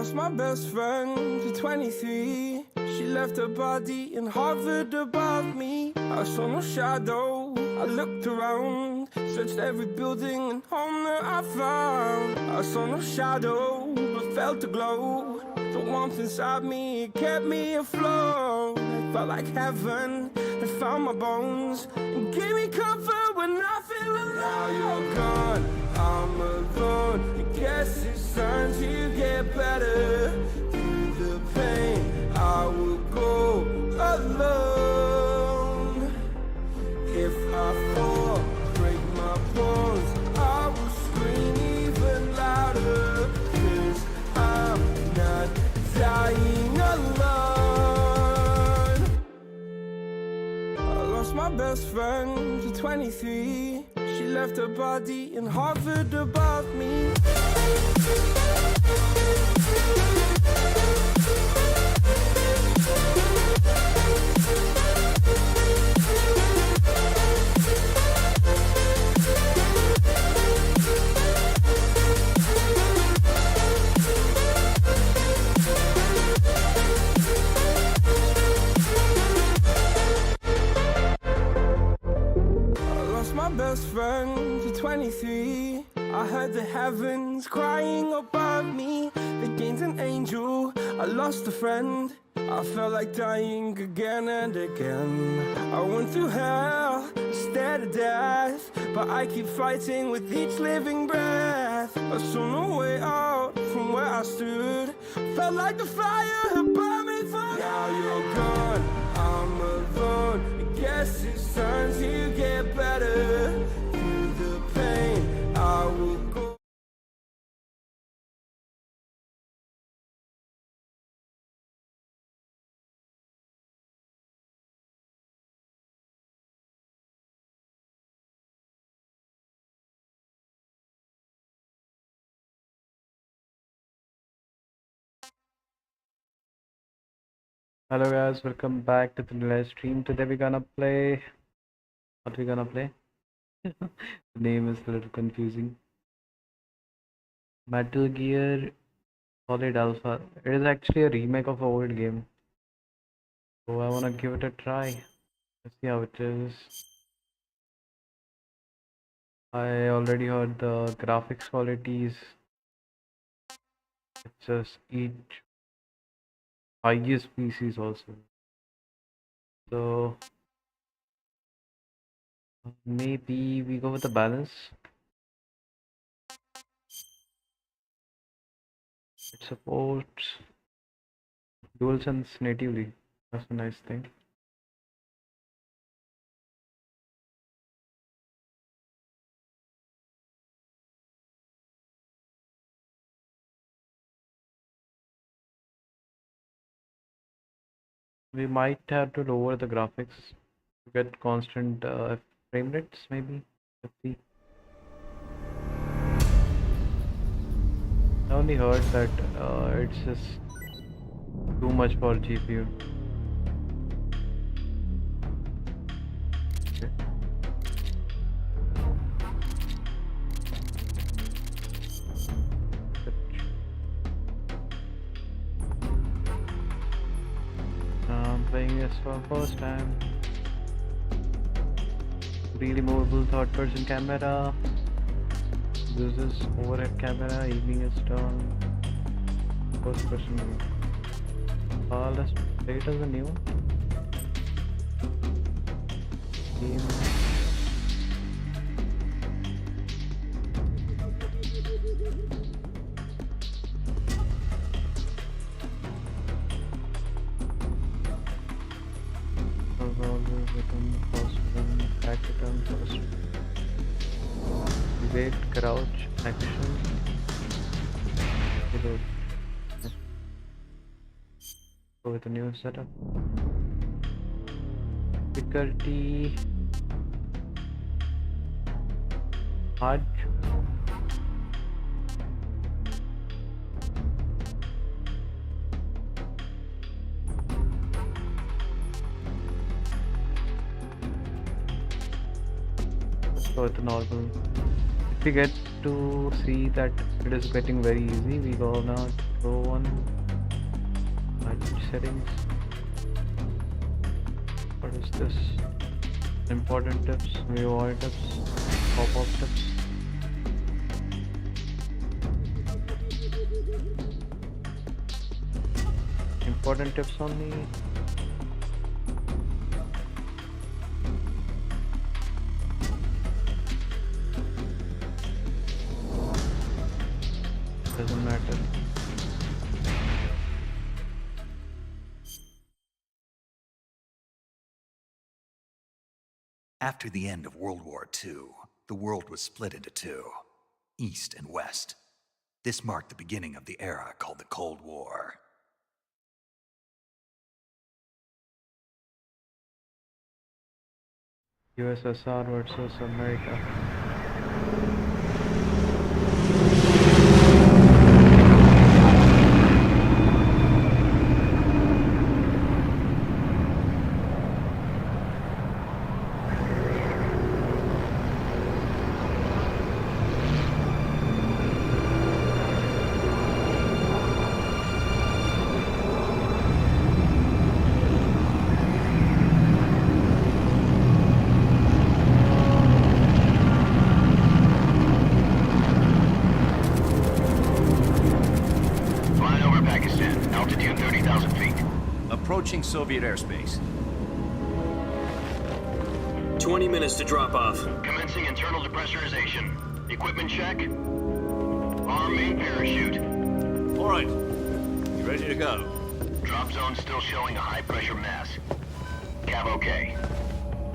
lost my best friend to 23. She left her body and hovered above me. I saw no shadow, I looked around, searched every building and home that I found. I saw no shadow, but felt a glow. The warmth inside me, it kept me afloat. It felt like heaven had found my bones and gave me comfort when I feel alone. Now you're gone, I'm alone. I guess it's time to get better. Through the pain, I will go alone. If I fall, break my bones, I will scream even louder. 'Cause I'm not dying alone. I lost my best friend to 23. She left her body and hovered above me. My best friend to 23. I heard the heavens crying above me. They gained an angel, I lost a friend. I felt like dying again and again. I went through hell, stared at death, but I keep fighting with each living breath. I saw no way out from where I stood. Felt like the fire had burned me through. Now you're gone, I'm alone. I guess it's time to get better. Through the pain, I will go. Hello guys, welcome back to the live stream. Today we're gonna play. What we gonna play? The name is a little confusing. Metal Gear Solid Alpha. It is actually a remake of an old game. So I wanna give it a try. Let's see how it is. I already heard the graphics qualities. It's just each highest PCs also. So maybe we go with the balance. It supports Dualsense natively. That's a nice thing. We might have to lower the graphics to get constant frame rates, maybe. Let's see. I only heard that it's just too much for GPU. Okay. I'm playing this for the first time. Really movable third-person camera. Uses overhead camera. Evening is done. First person view. Let's play it as a new game. Wait, crouch, action, reload. Go with a new setup. Difficulty hard. Let's go with the normal. If we get to see that it is getting very easy, we gonna go on settings. What is this? Important tips, view all tips, pop-up tips. Important tips only. Doesn't matter. After the end of World War II, the world was split into two, East and West. This marked the beginning of the era called the Cold War. USSR versus America. Approaching Soviet airspace. 20 minutes to drop off. Commencing internal depressurization. Equipment check. Arm main parachute. All right. You ready to go? Drop zone still showing a high pressure mass. Cav okay.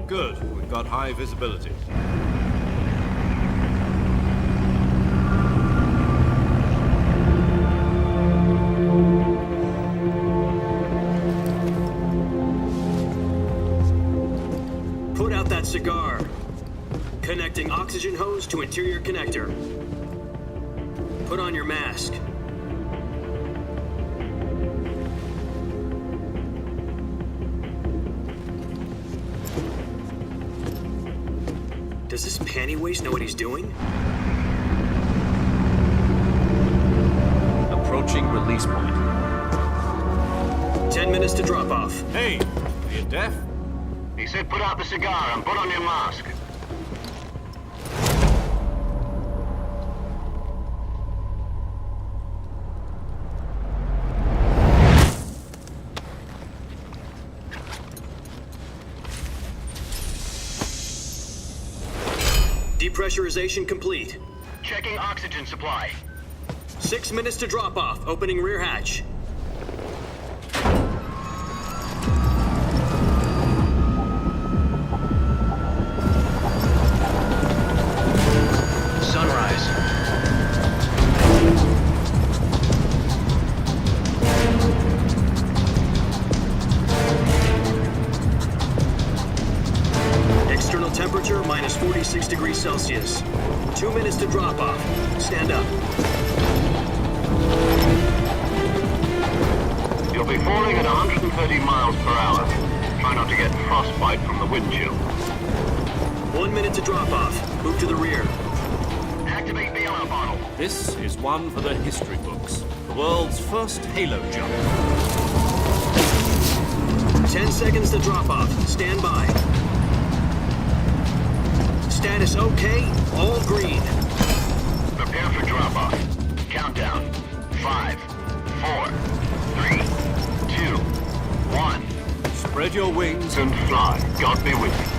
Good. We've got high visibility. Put out that cigar. Connecting oxygen hose to interior connector. Put on your mask. Does this panty waste know what he's doing? Approaching release point. 10 minutes to drop off. Hey, are you deaf? He said put out the cigar and put on your mask. Depressurization complete. Checking oxygen supply. 6 minutes to drop off. Opening rear hatch. Sunrise. External temperature minus 46 degrees Celsius. 2 minutes to drop off. Stand up. You'll be falling at 130 miles per hour. Try not to get frostbite from the wind chill. 1 minute to drop off. Move to the rear. Activate bailout bottle. This is one for the history books. The world's first halo jump. 10 seconds to drop off. Stand by. Status okay. All green. Prepare for drop off. Countdown. 5, 4, 3, 2, 1. Spread your wings And fly. God be with you.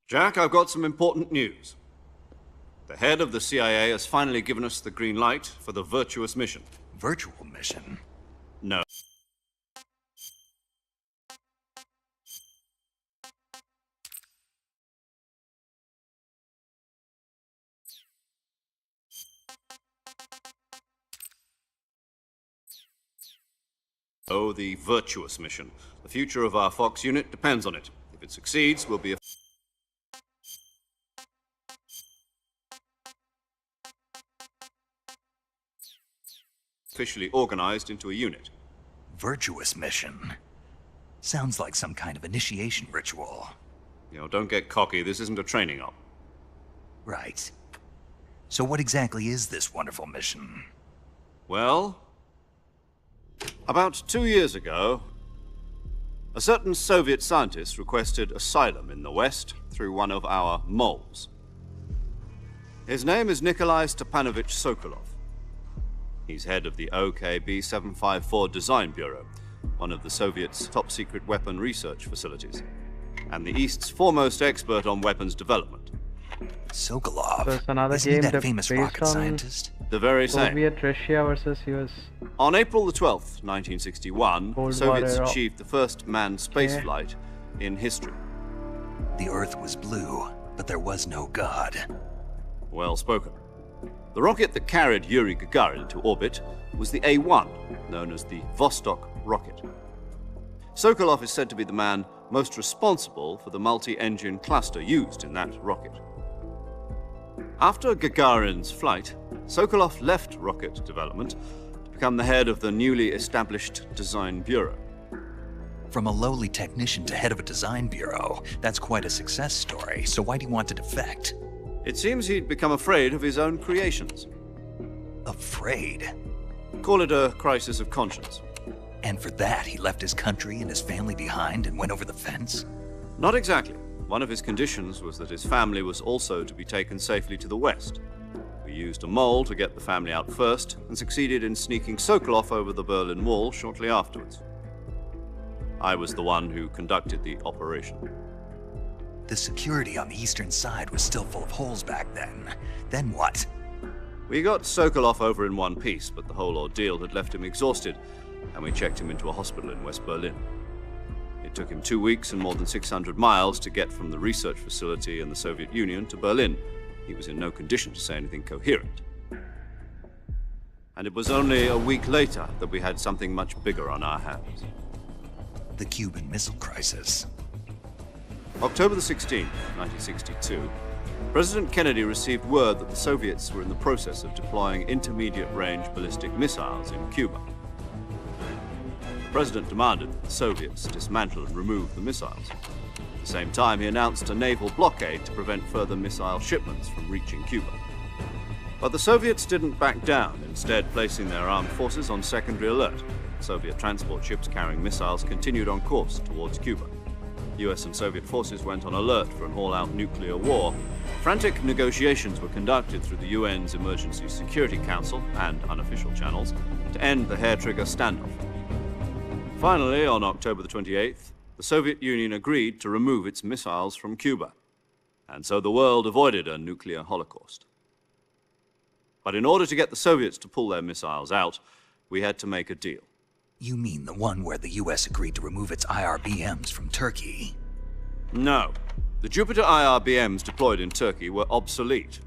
Jack, I've got some important news. The head of the CIA has finally given us the green light for the virtuous mission. Virtual mission? No. Oh, the virtuous mission. The future of our Fox unit depends on it. If it succeeds, we'll be officially organized into a unit. Virtuous mission. Sounds like some kind of initiation ritual. You know, don't get cocky. This isn't a training op. Right. So what exactly is this wonderful mission? Well, about 2 years ago, a certain Soviet scientist requested asylum in the West through one of our moles. His name is Nikolai Stepanovich Sokolov. He's head of the OKB 754 Design Bureau, one of the Soviets' top-secret weapon research facilities, and the East's foremost expert on weapons development. Sokolov? So it's another Isn't game that that famous based rocket on scientist? The very same. Soviet Russia versus US. On April the 12th, 1961, Cold the Soviets War era. achieved the first manned spaceflight Okay. in history. The Earth was blue, but there was no God. Well spoken. The rocket that carried Yuri Gagarin to orbit was the A-1, known as the Vostok rocket. Sokolov is said to be the man most responsible for the multi-engine cluster used in that rocket. After Gagarin's flight, Sokolov left rocket development to become the head of the newly established Design Bureau. From a lowly technician to head of a design bureau, that's quite a success story, so why do you want to defect? It seems he'd become afraid of his own creations. Afraid? Call it a crisis of conscience. And for that, he left his country and his family behind and went over the fence? Not exactly. One of his conditions was that his family was also to be taken safely to the West. We used a mole to get the family out first and succeeded in sneaking Sokolov over the Berlin Wall shortly afterwards. I was the one who conducted the operation. The security on the eastern side was still full of holes back then. Then what? We got Sokolov over in one piece, but the whole ordeal had left him exhausted, and we checked him into a hospital in West Berlin. It took him 2 weeks and more than 600 miles to get from the research facility in the Soviet Union to Berlin. He was in no condition to say anything coherent. And it was only a week later that we had something much bigger on our hands. The Cuban Missile Crisis. October the 16th, 1962, President Kennedy received word that the Soviets were in the process of deploying intermediate-range ballistic missiles in Cuba. The President demanded that the Soviets dismantle and remove the missiles. At the same time, he announced a naval blockade to prevent further missile shipments from reaching Cuba. But the Soviets didn't back down, instead placing their armed forces on secondary alert. Soviet transport ships carrying missiles continued on course towards Cuba. US and Soviet forces went on alert for an all-out nuclear war. Frantic negotiations were conducted through the UN's Emergency Security Council and unofficial channels to end the hair-trigger standoff. Finally, on October the 28th, the Soviet Union agreed to remove its missiles from Cuba, and so the world avoided a nuclear holocaust. But in order to get the Soviets to pull their missiles out, we had to make a deal. You mean the one where the US agreed to remove its IRBMs from Turkey? No. The Jupiter IRBMs deployed in Turkey were obsolete,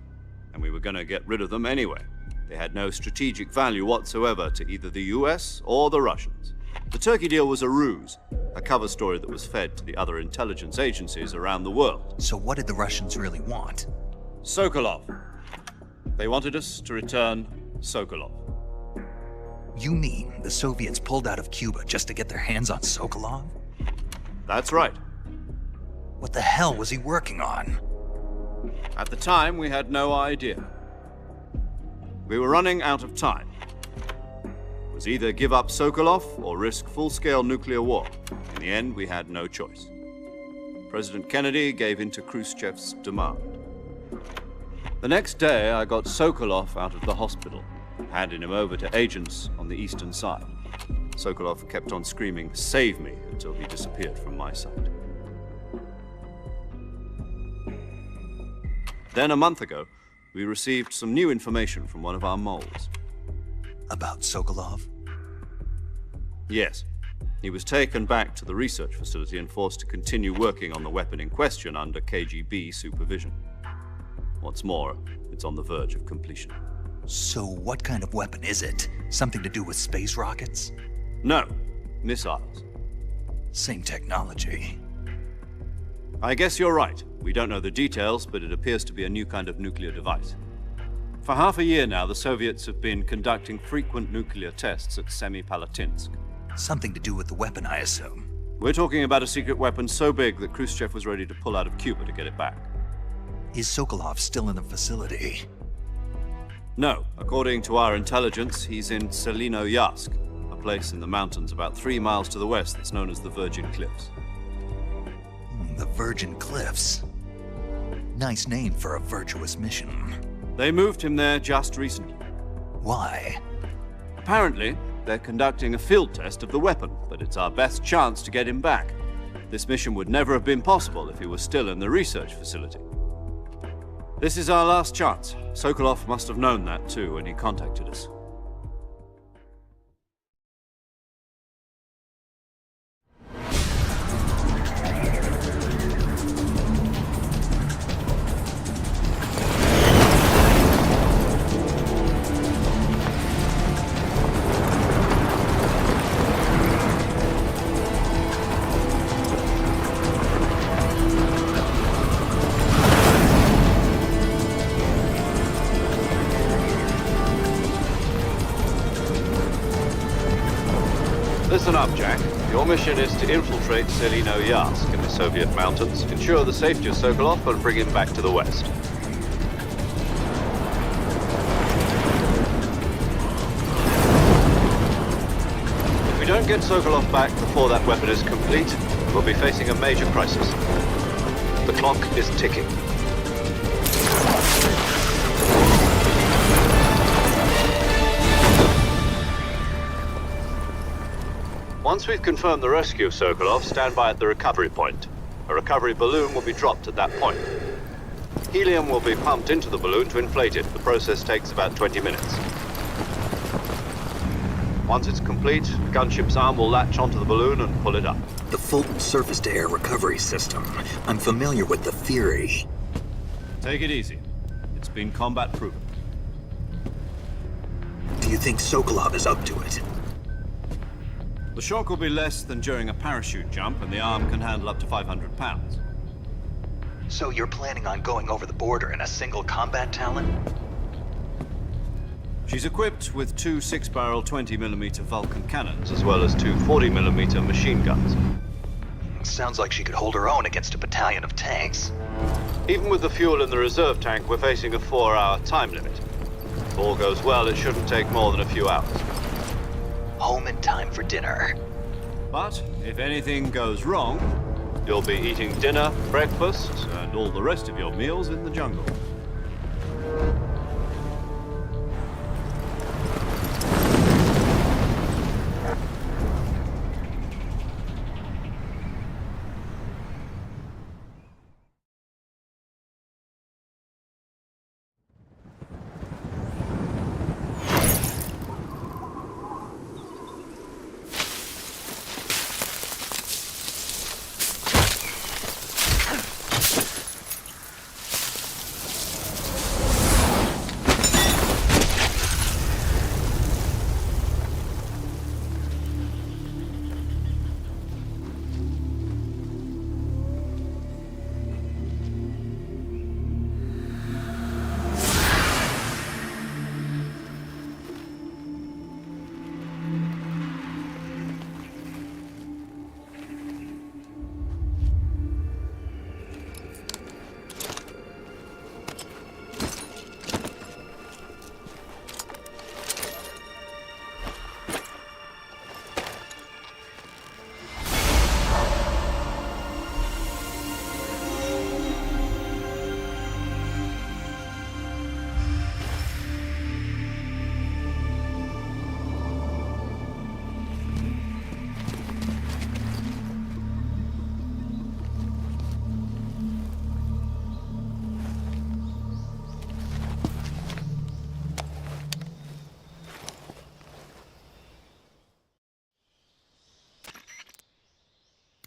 and we were going to get rid of them anyway. They had no strategic value whatsoever to either the US or the Russians. The Turkey deal was a ruse, a cover story that was fed to the other intelligence agencies around the world. So what did the Russians really want? Sokolov. They wanted us to return Sokolov. You mean the Soviets pulled out of Cuba just to get their hands on Sokolov? That's right. What the hell was he working on? At the time, we had no idea. We were running out of time. It was either give up Sokolov or risk full-scale nuclear war. In the end, we had no choice. President Kennedy gave in to Khrushchev's demand. The next day, I got Sokolov out of the hospital, handing him over to agents on the eastern side. Sokolov kept on screaming, "Save me," until he disappeared from my sight. Then a month ago, we received some new information from one of our moles. About Sokolov? Yes. He was taken back to the research facility and forced to continue working on the weapon in question under KGB supervision. What's more, it's on the verge of completion. So what kind of weapon is it? Something to do with space rockets? No. missiles. Same technology. I guess you're right. We don't know the details, but it appears to be a new kind of nuclear device. For half a year now, the Soviets have been conducting frequent nuclear tests at Semipalatinsk. Something to do with the weapon, I assume. We're talking about a secret weapon so big that Khrushchev was ready to pull out of Cuba to get it back. Is Sokolov still in the facility? No, according to our intelligence, he's in Selinoyarsk, a place in the mountains about 3 miles to the west that's known as the Virgin Cliffs. The Virgin Cliffs. Nice name for a virtuous mission. They moved him there just recently. Why? Apparently, they're conducting a field test of the weapon, but it's our best chance to get him back. This mission would never have been possible if he was still in the research facility. This is our last chance. Sokolov must have known that too when he contacted us. Listen up, Jack. Your mission is to infiltrate Selinoyarsk in the Soviet mountains, ensure the safety of Sokolov, and bring him back to the west. If we don't get Sokolov back before that weapon is complete, we'll be facing a major crisis. The clock is ticking. Once we've confirmed the rescue of Sokolov, stand by at the recovery point. A recovery balloon will be dropped at that point. Helium will be pumped into the balloon to inflate it. The process takes about 20 minutes. Once it's complete, the gunship's arm will latch onto the balloon and pull it up. The Fulton surface-to-air recovery system. I'm familiar with the theory. Take it easy. It's been combat-proven. Do you think Sokolov is up to it? The shock will be less than during a parachute jump, and the arm can handle up to 500 pounds. So you're planning on going over the border in a single combat Talon? She's equipped with 2 6-barrel 20mm Vulcan cannons, as well as 2 40mm machine guns. Sounds like she could hold her own against a battalion of tanks. Even with the fuel in the reserve tank, we're facing a 4-hour time limit. If all goes well, it shouldn't take more than a few hours. Home in time for dinner. But if anything goes wrong, you'll be eating dinner, breakfast, and all the rest of your meals in the jungle.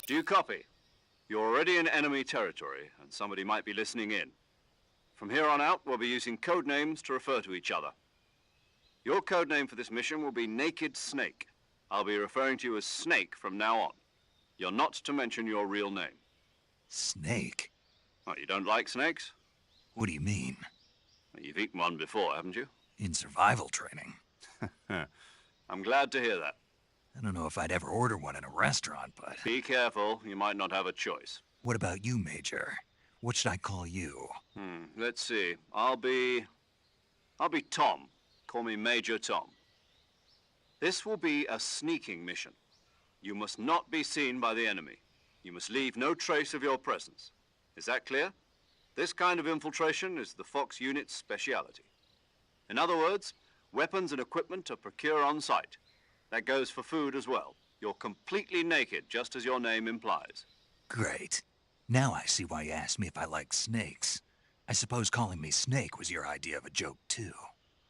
Do you copy? You're already in enemy territory, and somebody might be listening in. From here on out, we'll be using code names to refer to each other. Your code name for this mission will be Naked Snake. I'll be referring to you as Snake from now on. You're not to mention your real name. Snake? Oh, you don't like snakes? What do you mean? You've eaten one before, haven't you? In survival training? I'm glad to hear that. I don't know if I'd ever order one in a restaurant, but... Be careful, you might not have a choice. What about you, Major? What should I call you? Let's see. I'll be Tom. Call me Major Tom. This will be a sneaking mission. You must not be seen by the enemy. You must leave no trace of your presence. Is that clear? This kind of infiltration is the Fox unit's speciality. In other words, weapons and equipment are procured on site. That goes for food as well. You're completely naked, just as your name implies. Great. Now I see why you asked me if I like snakes. I suppose calling me Snake was your idea of a joke, too.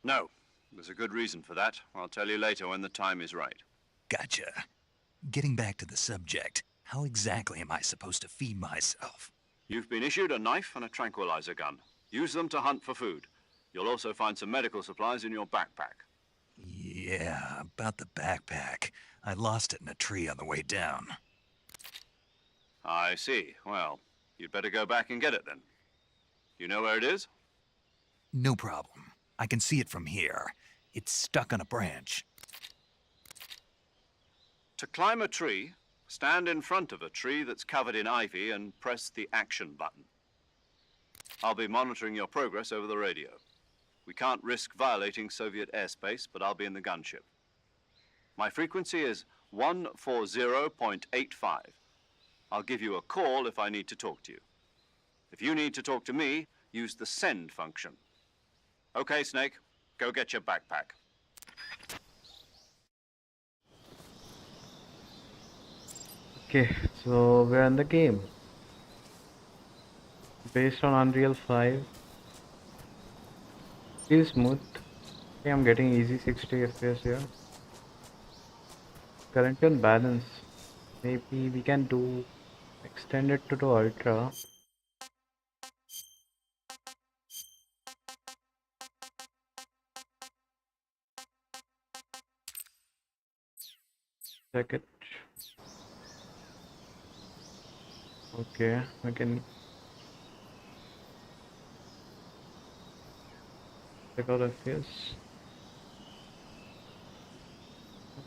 No, there's a good reason for that. I'll tell you later when the time is right. Gotcha. Getting back to the subject, how exactly am I supposed to feed myself? You've been issued a knife and a tranquilizer gun. Use them to hunt for food. You'll also find some medical supplies in your backpack. Yeah, about the backpack. I lost it in a tree on the way down. I see. Well, you'd better go back and get it then. You know where it is? No problem. I can see it from here. It's stuck on a branch. To climb a tree, stand in front of a tree that's covered in ivy and press the action button. I'll be monitoring your progress over the radio. We can't risk violating Soviet airspace, but I'll be in the gunship. My frequency is 140.85. I'll give you a call if I need to talk to you. If you need to talk to me, use the send function. Okay, Snake, go get your backpack. Okay, so we're in the game. Based on Unreal 5. Feels smooth. Okay, I'm getting easy 60 FPS here. Currently on balance. Maybe we can do extend it to the ultra. Check it. Okay, we can check out FPS.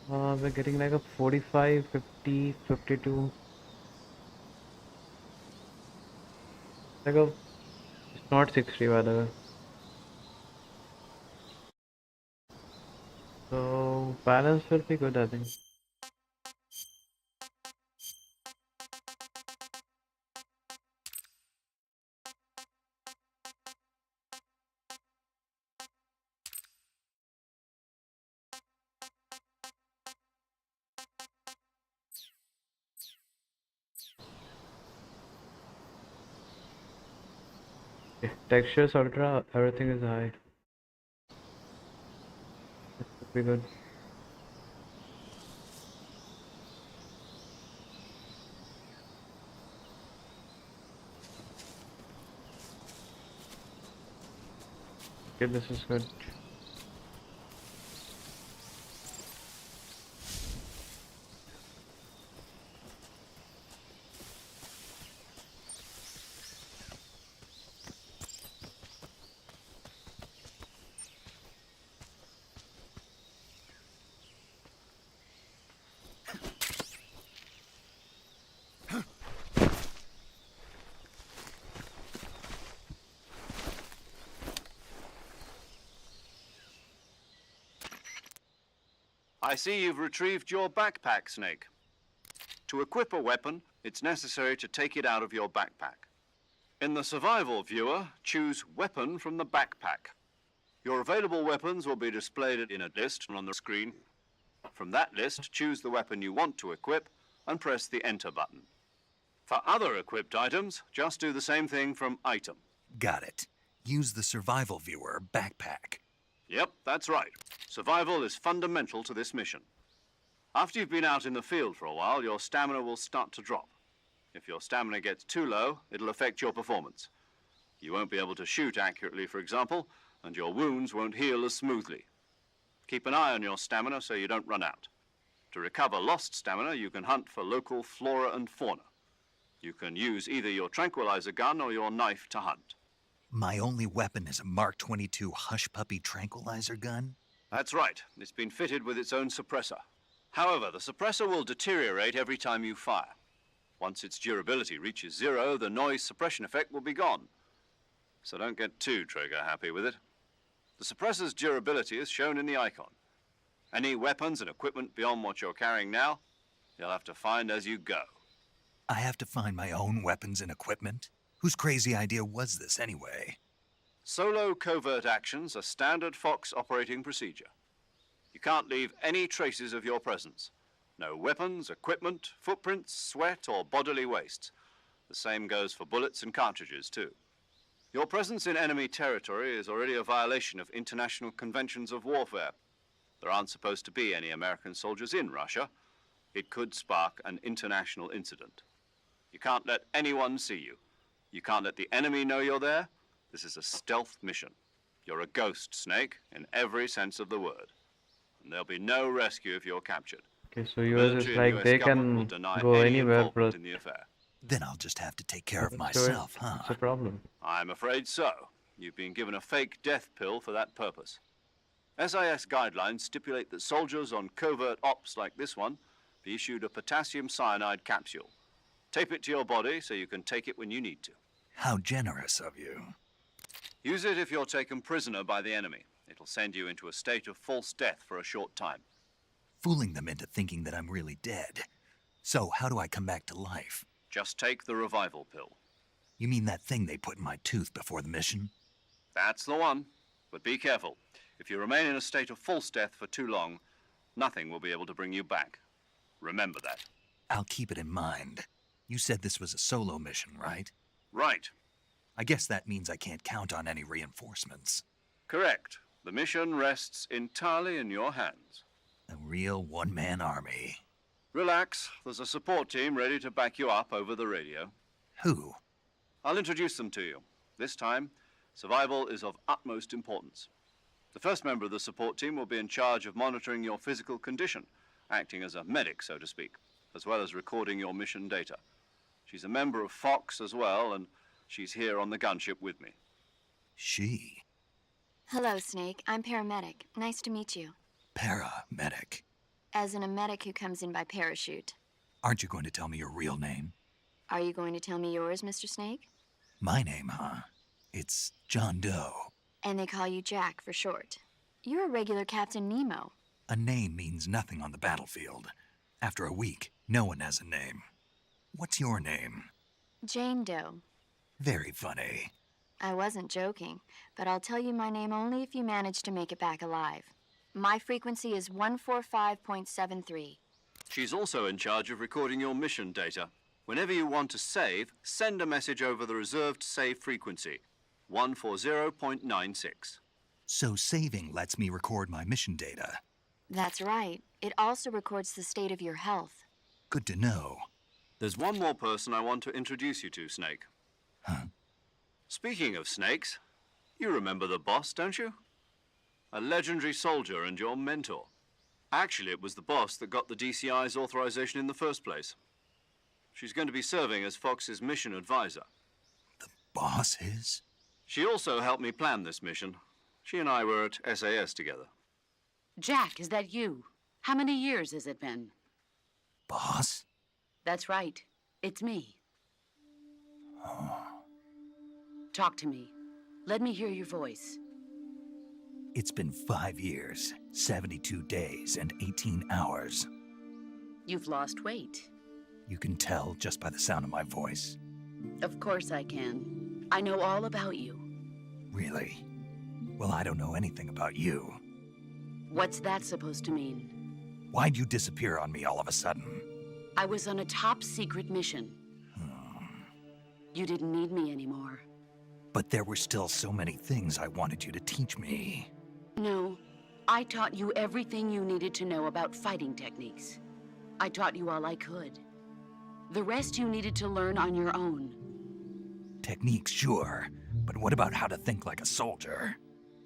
We're getting like a 45, 50, 52. Like a, it's not 60 by the way. So balance will be good, I think. Okay, textures ultra, everything is high. This should be good. Okay, this is good. I see you've retrieved your backpack, Snake. To equip a weapon, it's necessary to take it out of your backpack. In the survival viewer, choose Weapon from the backpack. Your available weapons will be displayed in a list on the screen. From that list, choose the weapon you want to equip and press the Enter button. For other equipped items, just do the same thing from Item. Got it. Use the survival viewer backpack. Yep, that's right. Survival is fundamental to this mission. After you've been out in the field for a while, your stamina will start to drop. If your stamina gets too low, it'll affect your performance. You won't be able to shoot accurately, for example, and your wounds won't heal as smoothly. Keep an eye on your stamina so you don't run out. To recover lost stamina, you can hunt for local flora and fauna. You can use either your tranquilizer gun or your knife to hunt. My only weapon is a Mark 22 Hush Puppy tranquilizer gun? That's right. It's been fitted with its own suppressor. However, the suppressor will deteriorate every time you fire. Once its durability reaches 0, the noise suppression effect will be gone. So don't get too trigger happy with it. The suppressor's durability is shown in the icon. Any weapons and equipment beyond what you're carrying now, you'll have to find as you go. I have to find my own weapons and equipment? Whose crazy idea was this anyway? Solo covert actions are standard Fox operating procedure. You can't leave any traces of your presence. No weapons, equipment, footprints, sweat, or bodily waste. The same goes for bullets and cartridges, too. Your presence in enemy territory is already a violation of international conventions of warfare. There aren't supposed to be any American soldiers in Russia. It could spark an international incident. You can't let anyone see you. You can't let the enemy know you're there. This is a stealth mission. You're a ghost, Snake, in every sense of the word. And there'll be no rescue if you're captured. Okay, so yours is like they can go anywhere, but in the affair. Then I'll just have to take care of so myself, huh? it's a problem. I'm afraid so. You've been given a fake death pill for that purpose. SIS guidelines stipulate that soldiers on covert ops like this one be issued a potassium cyanide capsule. Tape it to your body so you can take it when you need to. How generous of you. Use it if you're taken prisoner by the enemy. It'll send you into a state of false death for a short time. Fooling them into thinking that I'm really dead. So how do I come back to life? Just take the revival pill. You mean that thing they put in my tooth before the mission? That's the one. But be careful. If you remain in a state of false death for too long, nothing will be able to bring you back. Remember that. I'll keep it in mind. You said this was a solo mission, right? Right. I guess that means I can't count on any reinforcements. Correct. The mission rests entirely in your hands. A real one-man army. Relax. There's a support team ready to back you up over the radio. Who? I'll introduce them to you. This time, survival is of utmost importance. The first member of the support team will be in charge of monitoring your physical condition, acting as a medic, so to speak, as well as recording your mission data. She's a member of Fox as well, and she's here on the gunship with me. She? Hello, Snake. I'm paramedic. Nice to meet you. Paramedic. As in a medic who comes in by parachute. Aren't you going to tell me your real name? Are you going to tell me yours, Mr. Snake? My name, huh? It's John Doe. And they call you Jack for short. You're a regular Captain Nemo. A name means nothing on the battlefield. After a week, no one has a name. What's your name? Jane Doe. Very funny. I wasn't joking, but I'll tell you my name only if you manage to make it back alive. My frequency is 145.73. She's also in charge of recording your mission data. Whenever you want to save, send a message over the reserved save frequency, 140.96. So saving lets me record my mission data. That's right. It also records the state of your health. Good to know. There's one more person I want to introduce you to, Snake. Huh? Speaking of snakes, you remember the boss, don't you? A legendary soldier and your mentor. Actually, it was the boss that got the DCI's authorization in the first place. She's going to be serving as Fox's mission advisor. The boss is? She also helped me plan this mission. She and I were at SAS together. Jack, is that you? How many years has it been? Boss? That's right. It's me. Oh. Talk to me. Let me hear your voice. It's been 5 years, 72 days, and 18 hours. You've lost weight. You can tell just by the sound of my voice. Of course I can. I know all about you. Really? Well, I don't know anything about you. What's that supposed to mean? Why'd you disappear on me all of a sudden? I was on a top-secret mission. You didn't need me anymore. But there were still so many things I wanted you to teach me. No, I taught you everything you needed to know about fighting techniques. I taught you all I could. The rest you needed to learn on your own. Techniques, sure. But what about how to think like a soldier?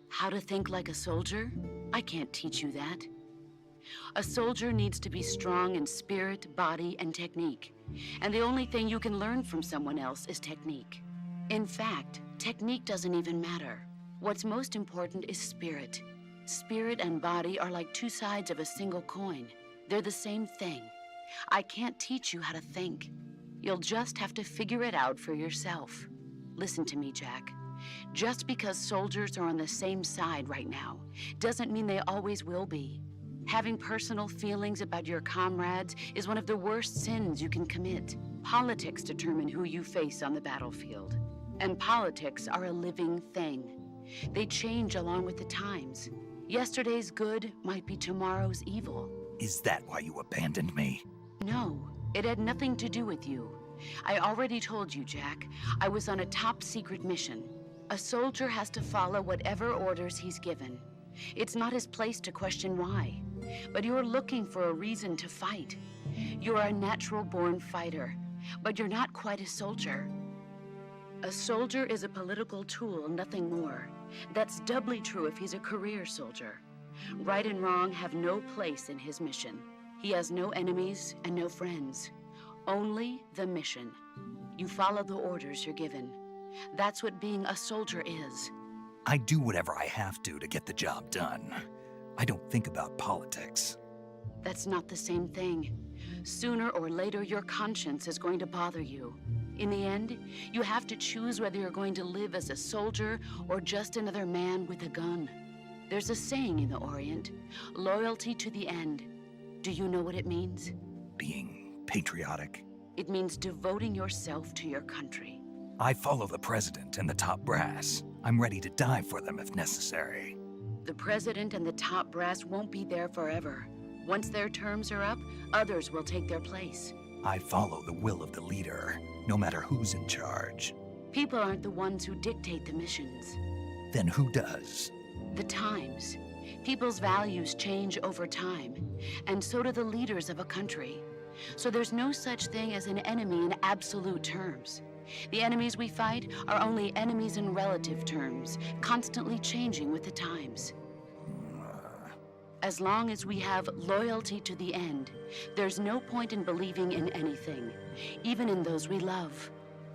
How to think like a soldier? I can't teach you that. A soldier needs to be strong in spirit, body, and technique. And the only thing you can learn from someone else is technique. In fact, technique doesn't even matter. What's most important is spirit. Spirit and body are like two sides of a single coin. They're the same thing. I can't teach you how to think. You'll just have to figure it out for yourself. Listen to me, Jack. Just because soldiers are on the same side right now doesn't mean they always will be. Having personal feelings about your comrades is one of the worst sins you can commit. Politics determine who you face on the battlefield. And politics are a living thing. They change along with the times. Yesterday's good might be tomorrow's evil. Is that why you abandoned me? No, it had nothing to do with you. I already told you, Jack. I was on a top-secret mission. A soldier has to follow whatever orders he's given. It's not his place to question why. But you're looking for a reason to fight. You're a natural-born fighter, but you're not quite a soldier. A soldier is a political tool, nothing more. That's doubly true if he's a career soldier. Right and wrong have no place in his mission. He has no enemies and no friends. Only the mission. You follow the orders you're given. That's what being a soldier is. I do whatever I have to get the job done. I don't think about politics. That's not the same thing. Sooner or later, your conscience is going to bother you. In the end, you have to choose whether you're going to live as a soldier or just another man with a gun. There's a saying in the Orient, loyalty to the end. Do you know what it means? Being patriotic. It means devoting yourself to your country. I follow the president and the top brass. I'm ready to die for them if necessary. The president and the top brass won't be there forever. Once their terms are up, others will take their place. I follow the will of the leader, no matter who's in charge. People aren't the ones who dictate the missions. Then who does? The times. People's values change over time, and so do the leaders of a country. So there's no such thing as an enemy in absolute terms. The enemies we fight are only enemies in relative terms, constantly changing with the times. As long as we have loyalty to the end, there's no point in believing in anything, even in those we love.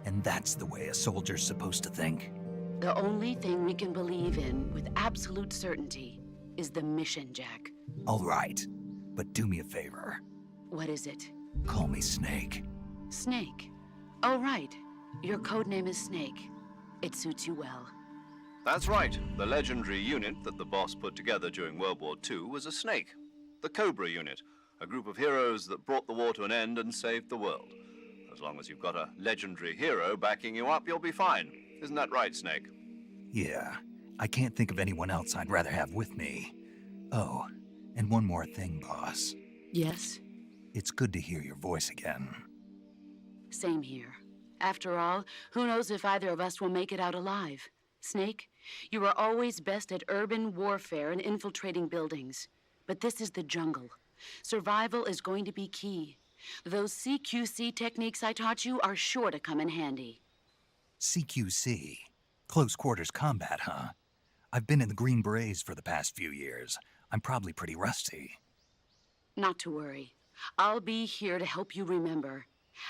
And that's the way a soldier's supposed to think? The only thing we can believe in with absolute certainty is the mission, Jack. All right, but do me a favor. What is it? Call me Snake. Snake? Oh, right. Your codename is Snake. It suits you well. That's right. The legendary unit that the boss put together during World War II was a snake. The Cobra unit, a group of heroes that brought the war to an end and saved the world. As long as you've got a legendary hero backing you up, you'll be fine. Isn't that right, Snake? Yeah, I can't think of anyone else I'd rather have with me. Oh, and one more thing, boss. Yes? It's good to hear your voice again. Same here. After all, who knows if either of us will make it out alive? Snake, you are always best at urban warfare and infiltrating buildings. But this is the jungle. Survival is going to be key. Those CQC techniques I taught you are sure to come in handy. CQC? Close quarters combat, huh? I've been in the Green Berets for the past few years. I'm probably pretty rusty. Not to worry. I'll be here to help you remember.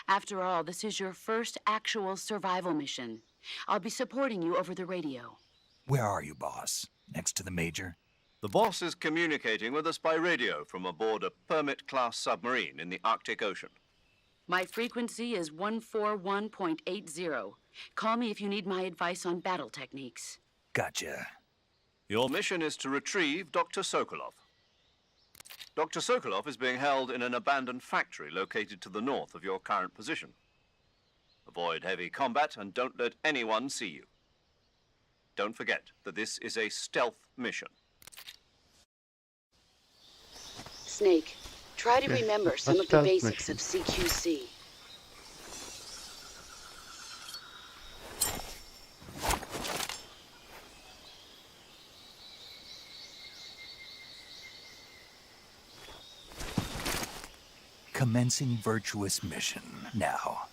After all, this is your first actual survival mission. I'll be supporting you over the radio. Where are you, boss? Next to the Major? The boss is communicating with us by radio from aboard a Permit-class submarine in the Arctic Ocean. My frequency is 141.80. Call me if you need my advice on battle techniques. Gotcha. Your mission is to retrieve Dr. Sokolov. Dr. Sokolov is being held in an abandoned factory located to the north of your current position. Avoid heavy combat and don't let anyone see you. Don't forget that this is a stealth mission. Snake, try to remember some of the stealth basics mission. of CQC. Commencing virtuous mission now.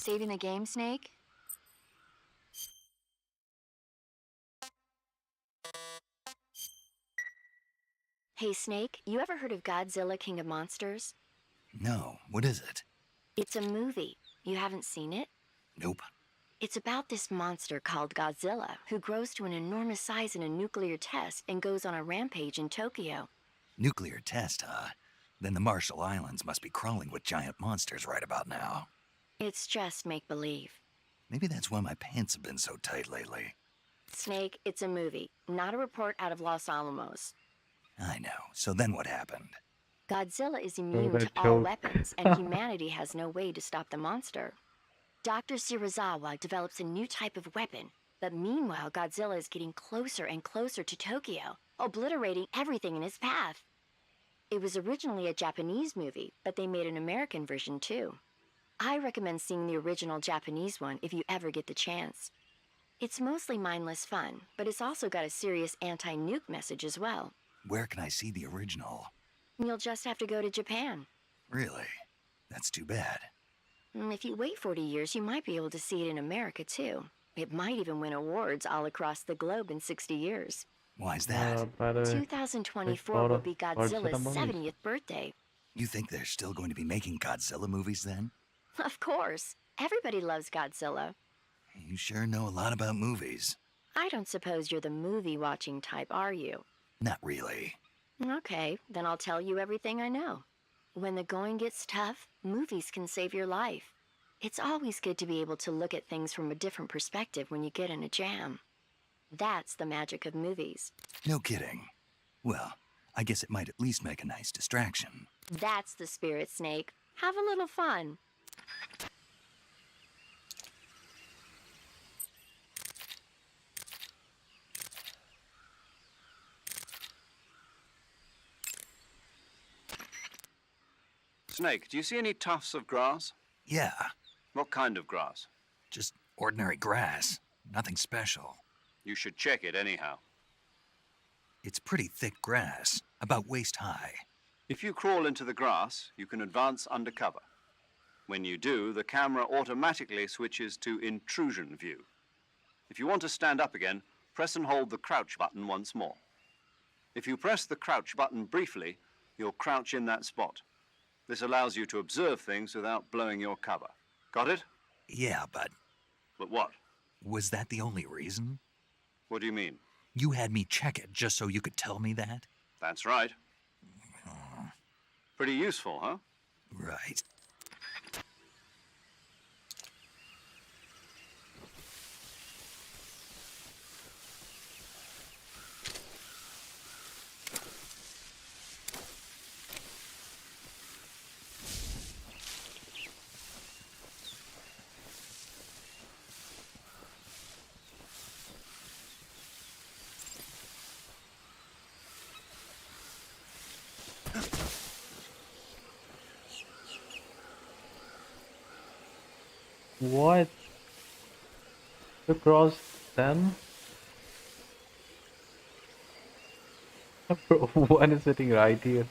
saving the game, Snake? Hey, Snake, you ever heard of Godzilla King of Monsters? No, what is it? It's a movie. You haven't seen it? Nope. It's about this monster called Godzilla, who grows to an enormous size in a nuclear test and goes on a rampage in Tokyo. Nuclear test, huh? Then the Marshall Islands must be crawling with giant monsters right about now. It's just make-believe. Maybe that's why my pants have been so tight lately. Snake, it's a movie, not a report out of Los Alamos. I know. So then what happened? Godzilla is immune that to all joke. weapons, and humanity has no way to stop the monster. Dr. Shirazawa develops a new type of weapon, but meanwhile Godzilla is getting closer and closer to Tokyo, obliterating everything in his path. It was originally a Japanese movie, but they made an American version too. I recommend seeing the original Japanese one if you ever get the chance. It's mostly mindless fun, but it's also got a serious anti-nuke message as well. Where can I see the original? You'll just have to go to Japan. Really? That's too bad. If you wait 40 years, you might be able to see it in America too. It might even win awards all across the globe in 60 years. Why's that? By the way, 2024 will be Godzilla's Godzilla movies. 70th birthday. You think they're still going to be making Godzilla movies then? Of course. Everybody loves Godzilla. You sure know a lot about movies. I don't suppose you're the movie-watching type, are you? Not really. Okay, then I'll tell you everything I know. When the going gets tough, movies can save your life. It's always good to be able to look at things from a different perspective when you get in a jam. That's the magic of movies. No kidding. Well, I guess it might at least make a nice distraction. That's the spirit, Snake. Have a little fun. Snake, do you see any tufts of grass? Yeah, What kind of grass? just ordinary grass. Nothing special. You should check it anyhow. It's pretty thick grass, about waist high. If you crawl into the grass, you can advance under cover. When you do, the camera automatically switches to intrusion view. If you want to stand up again, press and hold the crouch button once more. If you press the crouch button briefly, you'll crouch in that spot. This allows you to observe things without blowing your cover. Got it? Yeah, but But what? was that the only reason? What do you mean? You had me check it just so you could tell me that? That's right. Pretty useful, huh? Right. What? To cross them? Bro, one is sitting right here.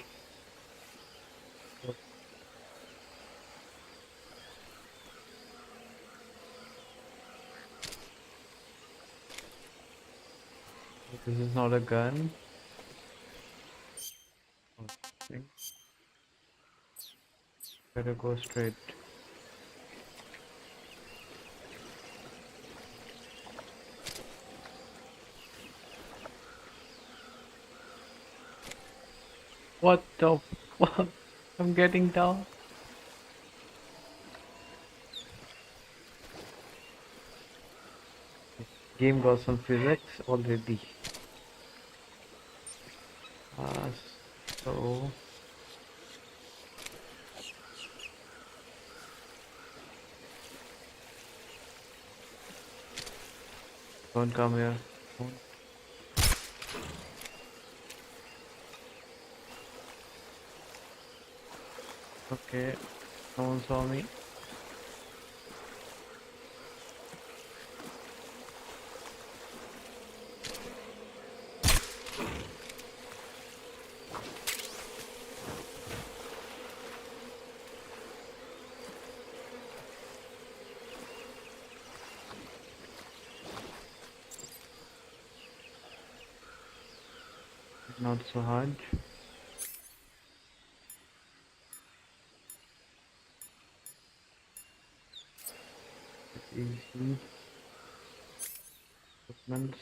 This is not a gun. Okay. Better go straight. What the fuck? I'm getting down. Game got some physics already. So don't come here. Don't. Okay, no one saw me. not so hard. Easy. Equipments.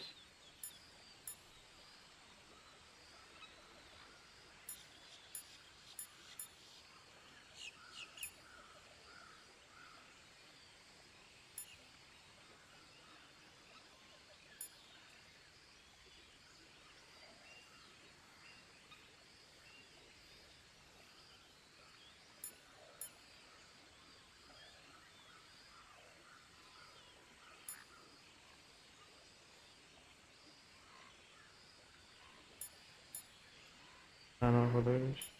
Nano footage.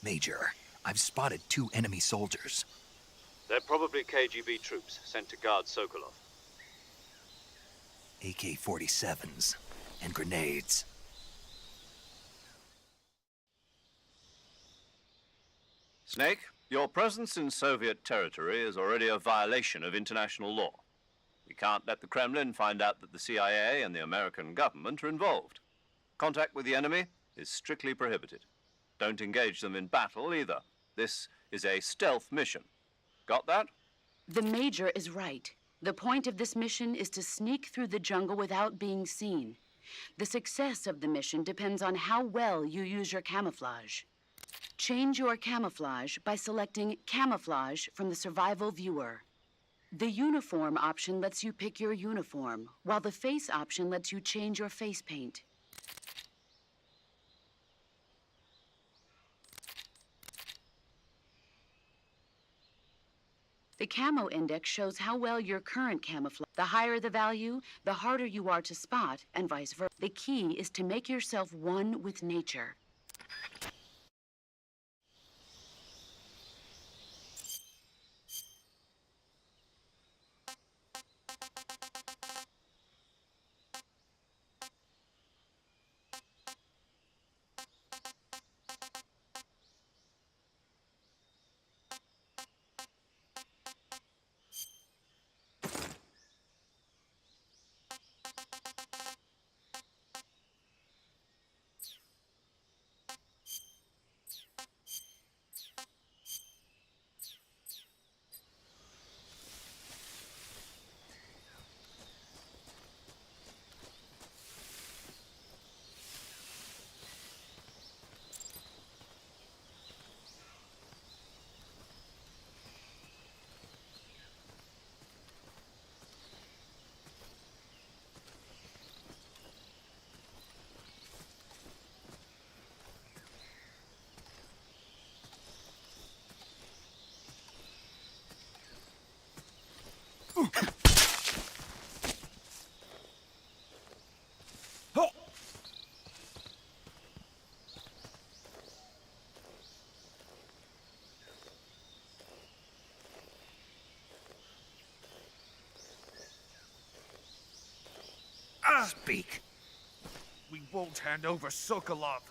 Major, I've spotted 2 enemy soldiers. They're probably KGB troops sent to guard Sokolov. AK-47s and grenades. Snake, your presence in Soviet territory is already a violation of international law. We can't let the Kremlin find out that the CIA and the American government are involved. Contact with the enemy is strictly prohibited. Don't engage them in battle either. This is a stealth mission. Got that? The Major is right. The point of this mission is to sneak through the jungle without being seen. The success of the mission depends on how well you use your camouflage. Change your camouflage by selecting Camouflage from the Survival Viewer. The Uniform option lets you pick your uniform, while the Face option lets you change your face paint. The Camo Index shows how well your current camouflage. The higher the value, the harder you are to spot, and vice versa. The key is to make yourself one with nature. Speak. We won't hand over Sokolov.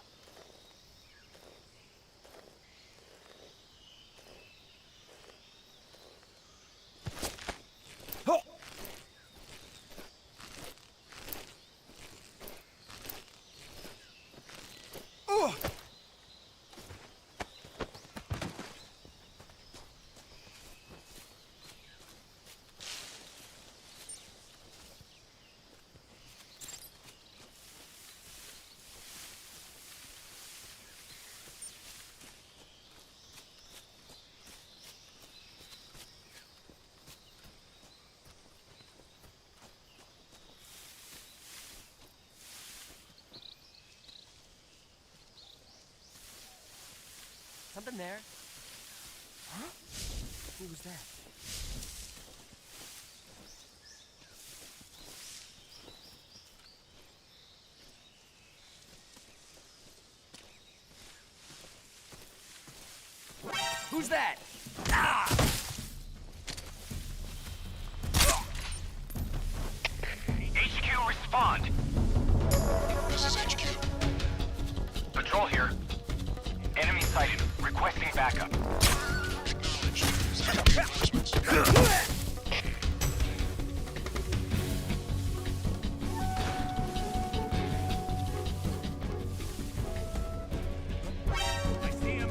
Something there. Huh? Who was that? Who's that? Ah! HQ, respond. This is HQ. Patrol here. Enemy sighted. Requesting backup. Acknowledged. Sending reinforcements. I see him.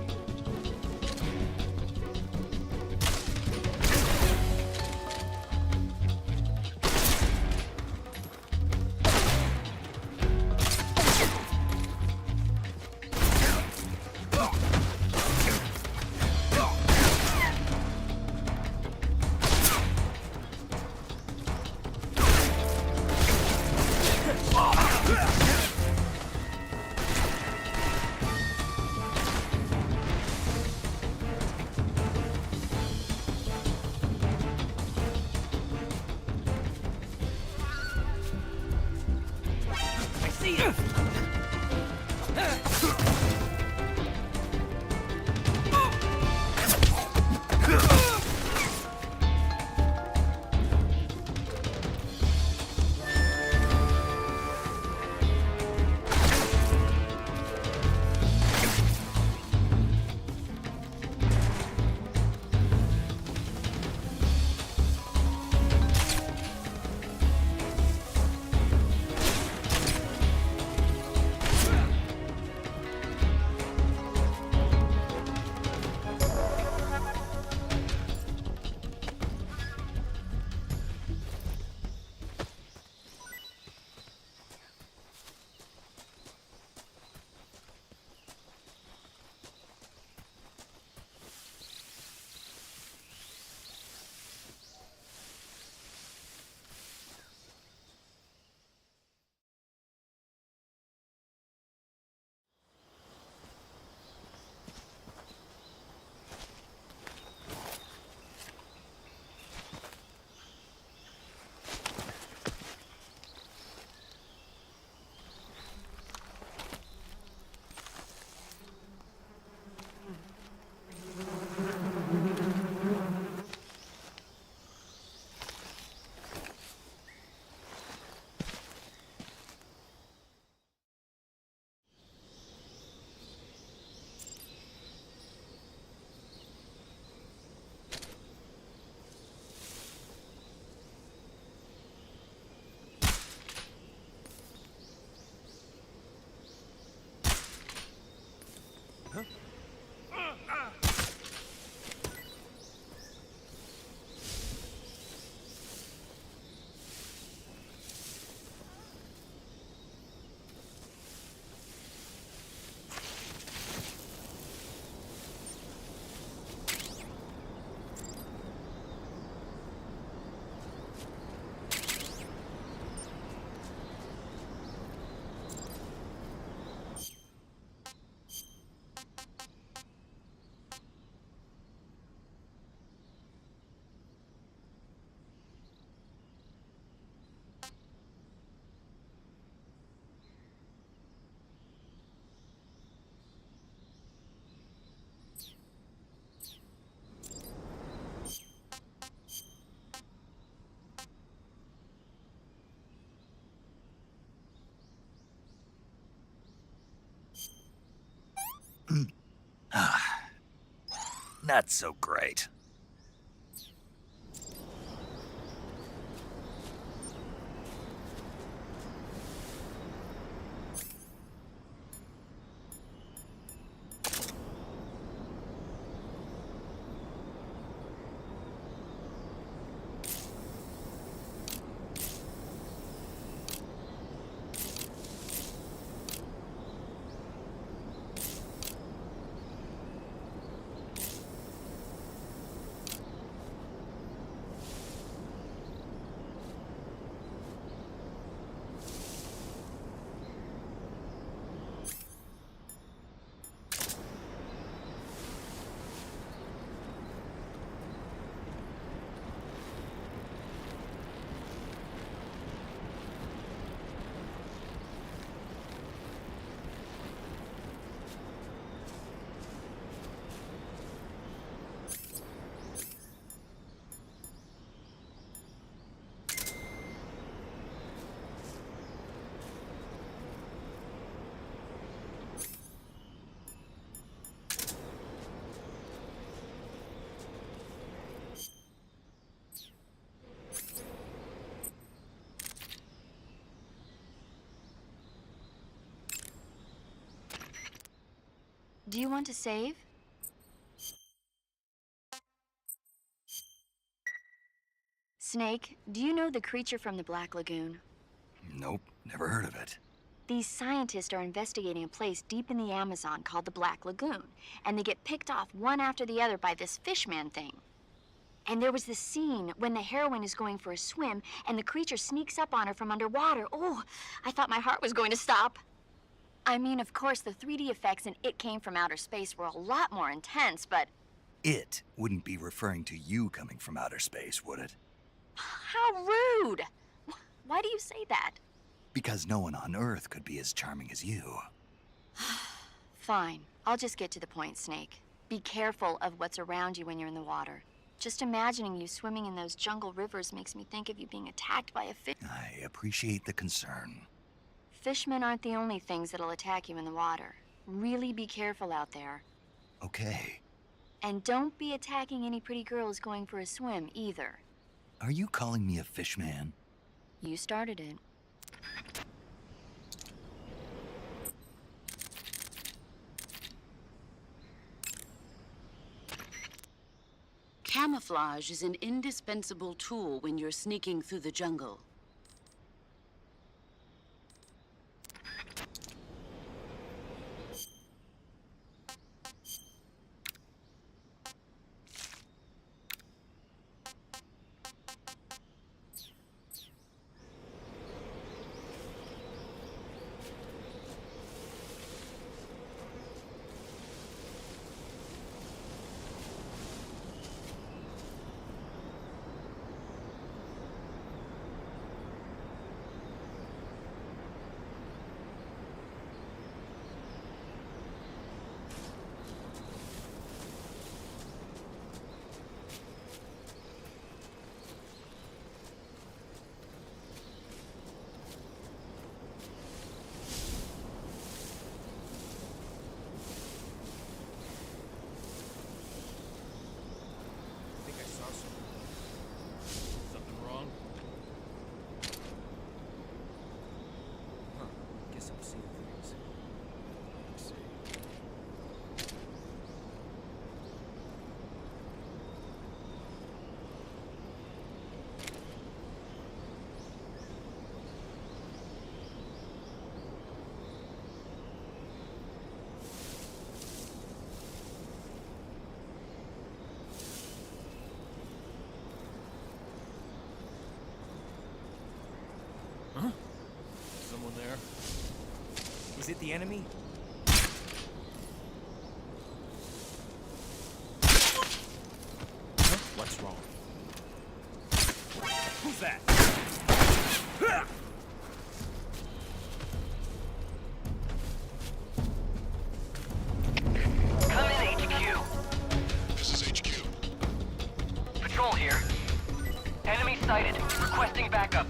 I see him. Not so great. Do you want to save? Snake, do you know the creature from the Black Lagoon? Nope, never heard of it. These scientists are investigating a place deep in the Amazon called the Black Lagoon, and they get picked off one after the other by this fishman thing. And there was this scene when the heroine is going for a swim, and the creature sneaks up on her from underwater. Oh, I thought my heart was going to stop. I mean, of course, the 3D effects in It Came from Outer Space were a lot more intense, but... It wouldn't be referring to you coming from outer space, would it? How rude! Why do you say that? Because no one on Earth could be as charming as you. Fine. I'll just get to the point, Snake. Be careful of what's around you when you're in the water. Just imagining you swimming in those jungle rivers makes me think of you being attacked by a fish. I appreciate the concern. Fishmen aren't the only things that'll attack you in the water. Really be careful out there. Okay. And don't be attacking any pretty girls going for a swim, either. Are you calling me a fishman? You started it. Camouflage is an indispensable tool when you're sneaking through the jungle. Something wrong? Huh. Guess I'm seeing things. Let's see. Huh? Someone there? Is it the enemy? Huh? What's wrong? Who's that? Come in, HQ. This is HQ. Patrol here. Enemy sighted. Requesting backup.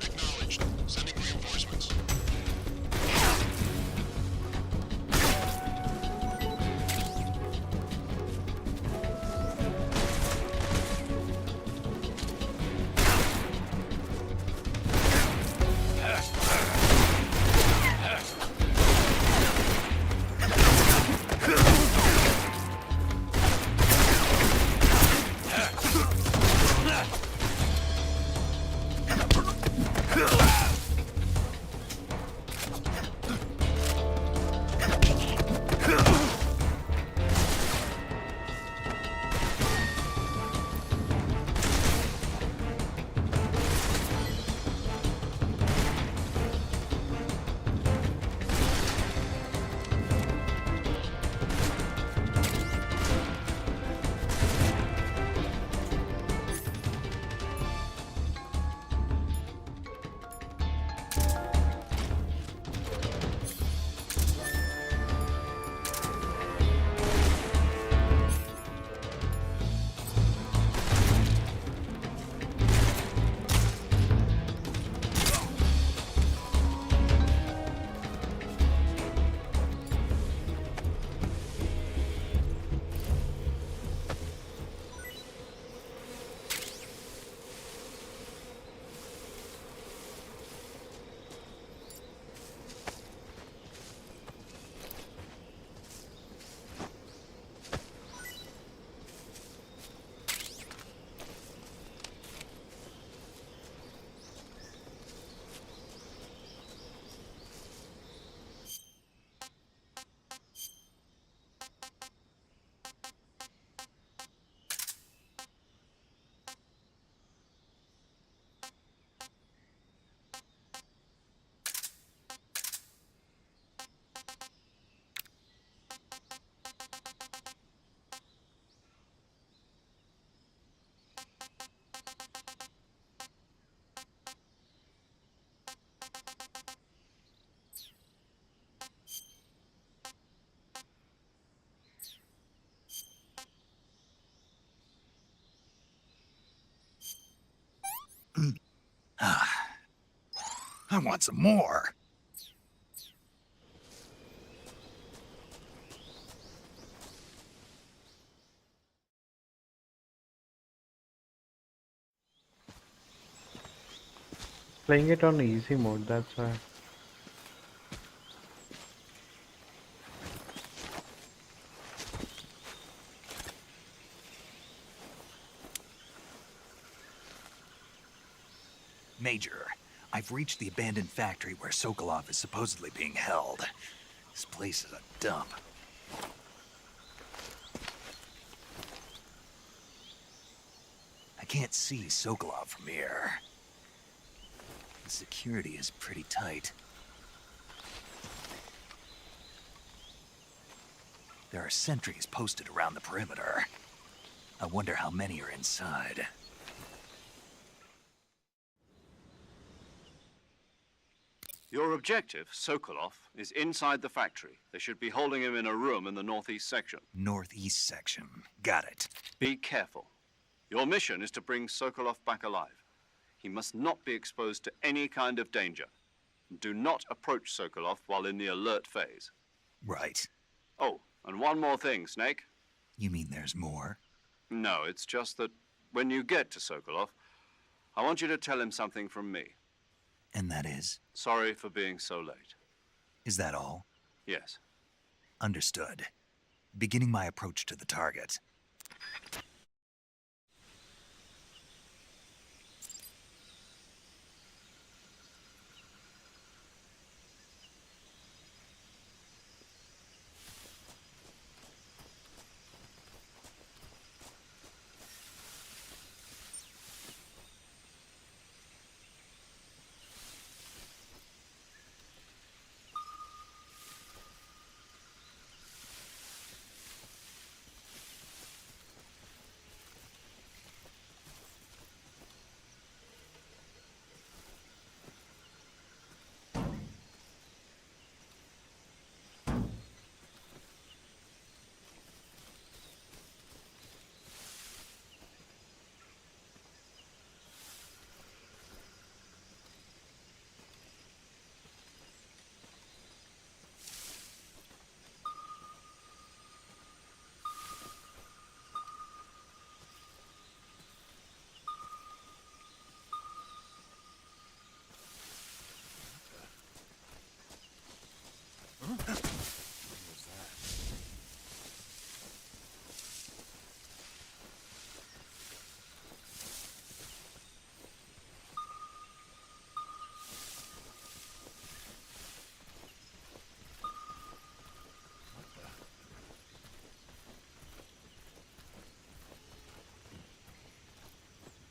Acknowledged. Sending reinforcements. I want some more. Playing it on easy mode, that's why. Major, I've reached the abandoned factory where Sokolov is supposedly being held. This place is a dump. I can't see Sokolov from here. The security is pretty tight. There are sentries posted around the perimeter. I wonder how many are inside. Your objective, Sokolov, is inside the factory. They should be holding him in a room in the northeast section. Northeast section. Got it. Be careful. Your mission is to bring Sokolov back alive. He must not be exposed to any kind of danger. Do not approach Sokolov while in the alert phase. Right. Oh, and one more thing, Snake. You mean there's more? No, it's just that when you get to Sokolov, I want you to tell him something from me. And that is? Sorry for being so late. Is that all? Yes. Understood. Beginning my approach to the target.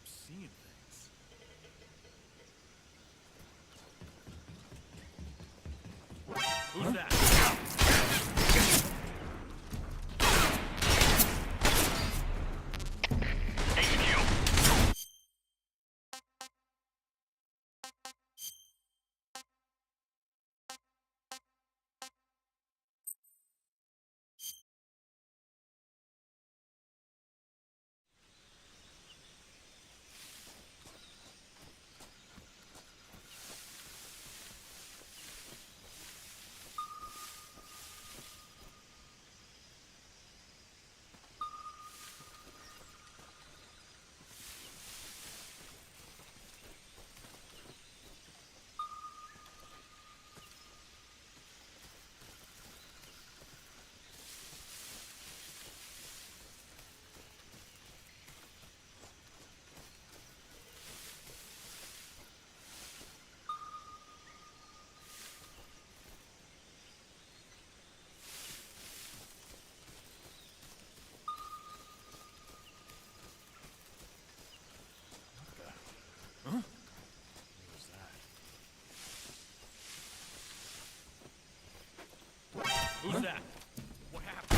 Seeing things. Who's that? Huh? Who's that? What happened?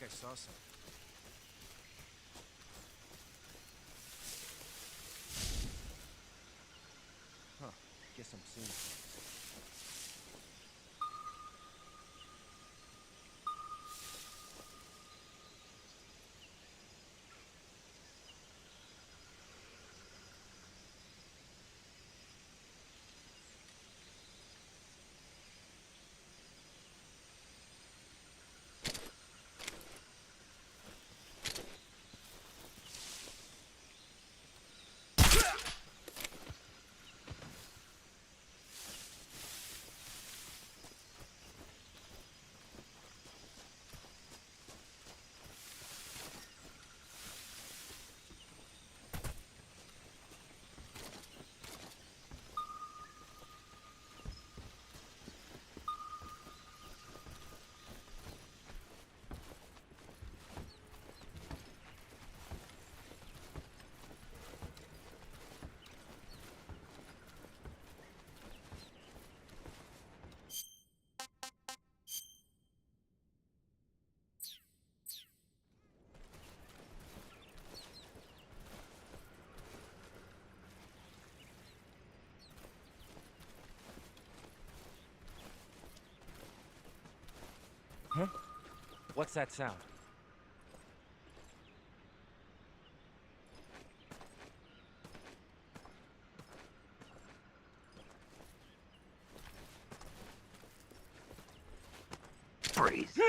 I saw something. Huh. Guess I'm seeing things. Huh? What's that sound? Freeze.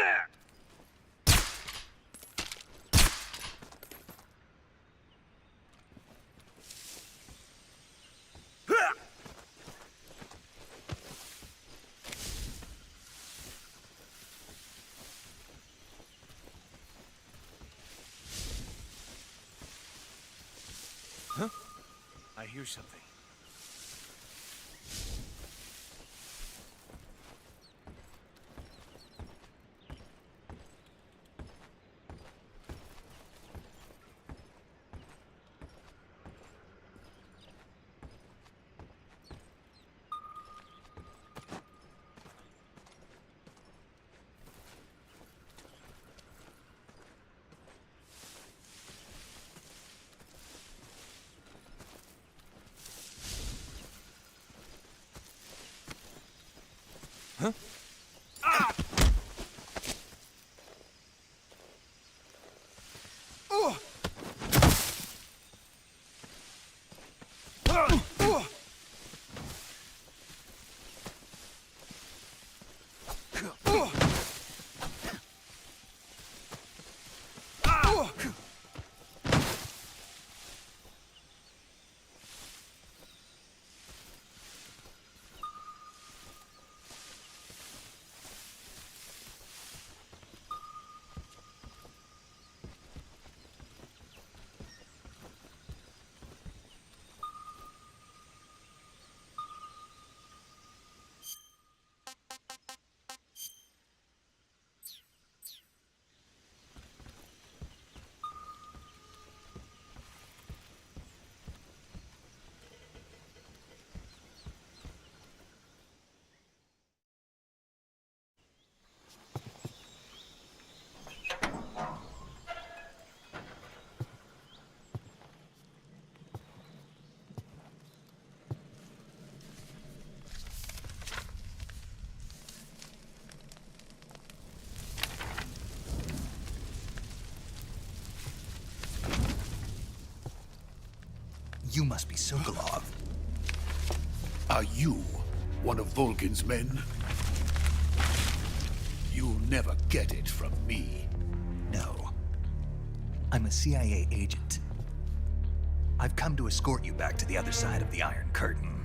Huh? I hear something. Huh? Ah! Oh! You must be Sokolov. Are you one of Volgin's men? You'll never get it from me. No. I'm a CIA agent. I've come to escort you back to the other side of the Iron Curtain.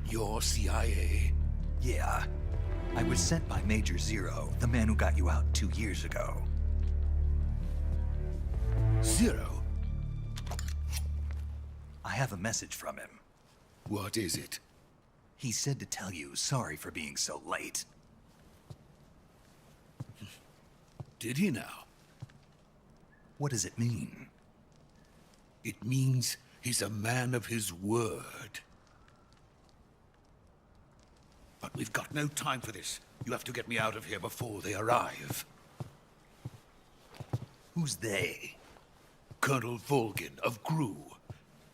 You're CIA? Yeah. I was sent by Major Zero, the man who got you out 2 years ago. Zero? I have a message from him. What is it? He said to tell you sorry for being so late. Did he now? What does it mean? It means he's a man of his word. But we've got no time for this. You have to get me out of here before they arrive. Who's they? Colonel Volgin of GRU.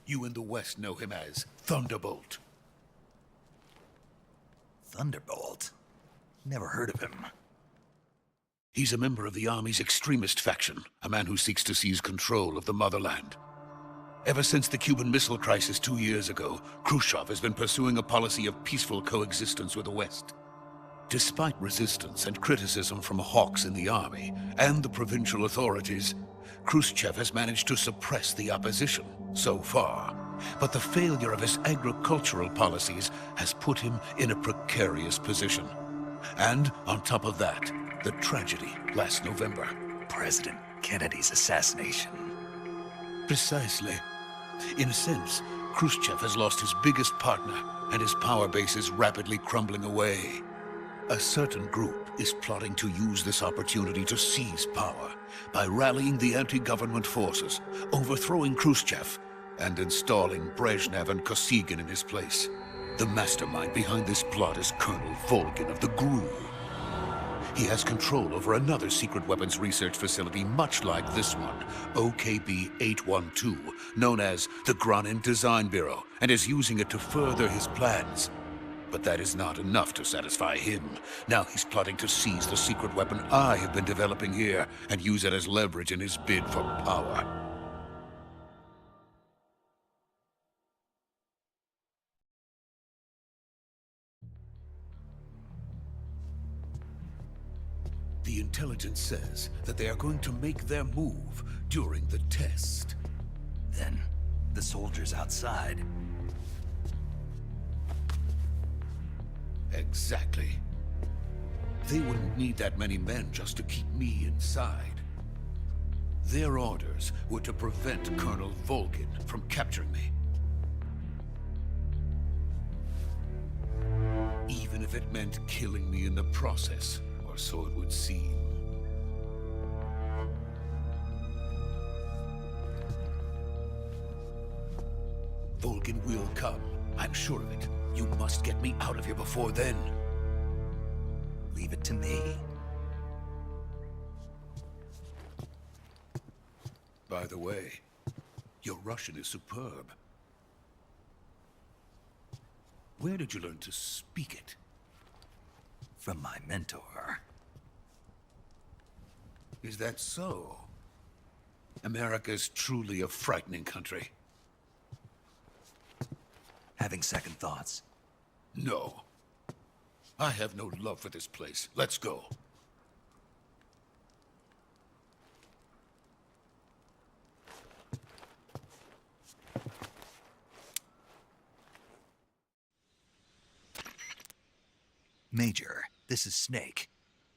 You in the West know him as Thunderbolt. Thunderbolt? Never heard of him. He's a member of the Army's extremist faction, a man who seeks to seize control of the motherland. Ever since the Cuban Missile Crisis 2 years ago, Khrushchev has been pursuing a policy of peaceful coexistence with the West. Despite resistance and criticism from hawks in the army and the provincial authorities, Khrushchev has managed to suppress the opposition so far. But the failure of his agricultural policies has put him in a precarious position. And on top of that, the tragedy last November. President Kennedy's assassination. Precisely. In a sense, Khrushchev has lost his biggest partner, and his power base is rapidly crumbling away. A certain group is plotting to use this opportunity to seize power by rallying the anti-government forces, overthrowing Khrushchev, and installing Brezhnev and Kosygin in his place. The mastermind behind this plot is Colonel Volgin of the GRU. He has control over another secret weapons research facility much like this one, OKB-812, known as the Granin Design Bureau, and is using it to further his plans. But that is not enough to satisfy him. Now he's plotting to seize the secret weapon I have been developing here and use it as leverage in his bid for power. The intelligence says that they are going to make their move during the test. Then, the soldiers outside. Exactly. They wouldn't need that many men just to keep me inside. Their orders were to prevent Colonel Volgin from capturing me. Even if it meant killing me in the process, or so it would seem. Volgin will come. I'm sure of it. You must get me out of here before then. Leave it to me. By the way, your Russian is superb. Where did you learn to speak it? From my mentor. Is that so? America's truly a frightening country. Having second thoughts? No. I have no love for this place. Let's go. Major, this is Snake.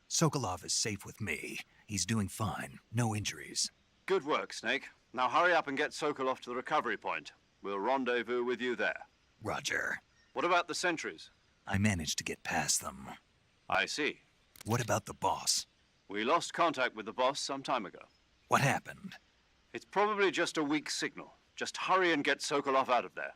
Sokolov is safe with me. He's doing fine. No injuries. Good work, Snake. Now hurry up and get Sokolov to the recovery point. We'll rendezvous with you there. Roger. What about the sentries? I managed to get past them. I see. What about the boss? We lost contact with the boss some time ago. What happened? It's probably just a weak signal. Just hurry and get Sokolov out of there.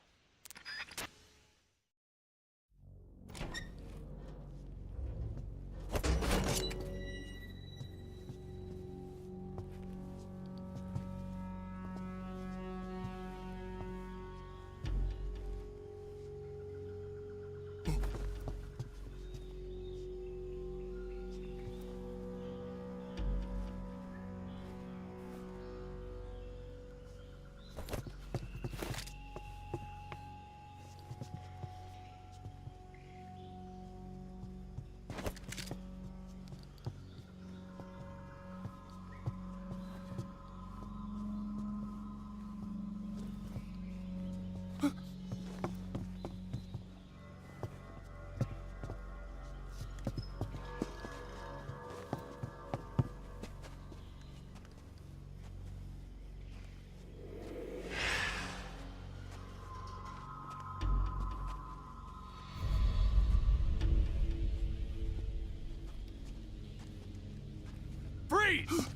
Freeze!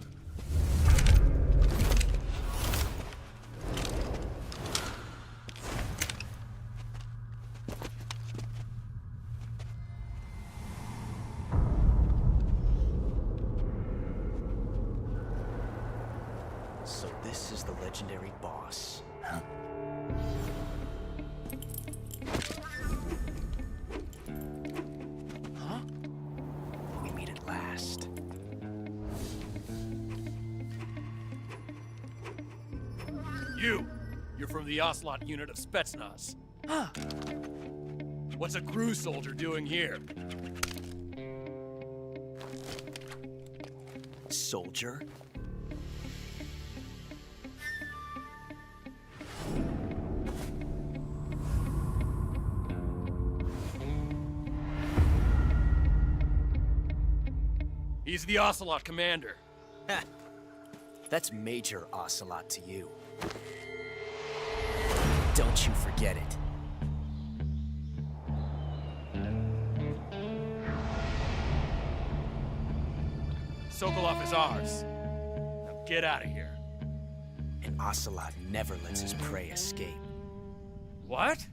This is the legendary boss. Huh? Huh? We meet at last. You're from the Ocelot unit of Spetsnaz. Huh. What's a crew soldier doing here? Soldier? He's the Ocelot commander. Ha! That's Major Ocelot to you. Don't you forget it. Sokolov is ours. Now get out of here. And Ocelot never lets his prey escape. What?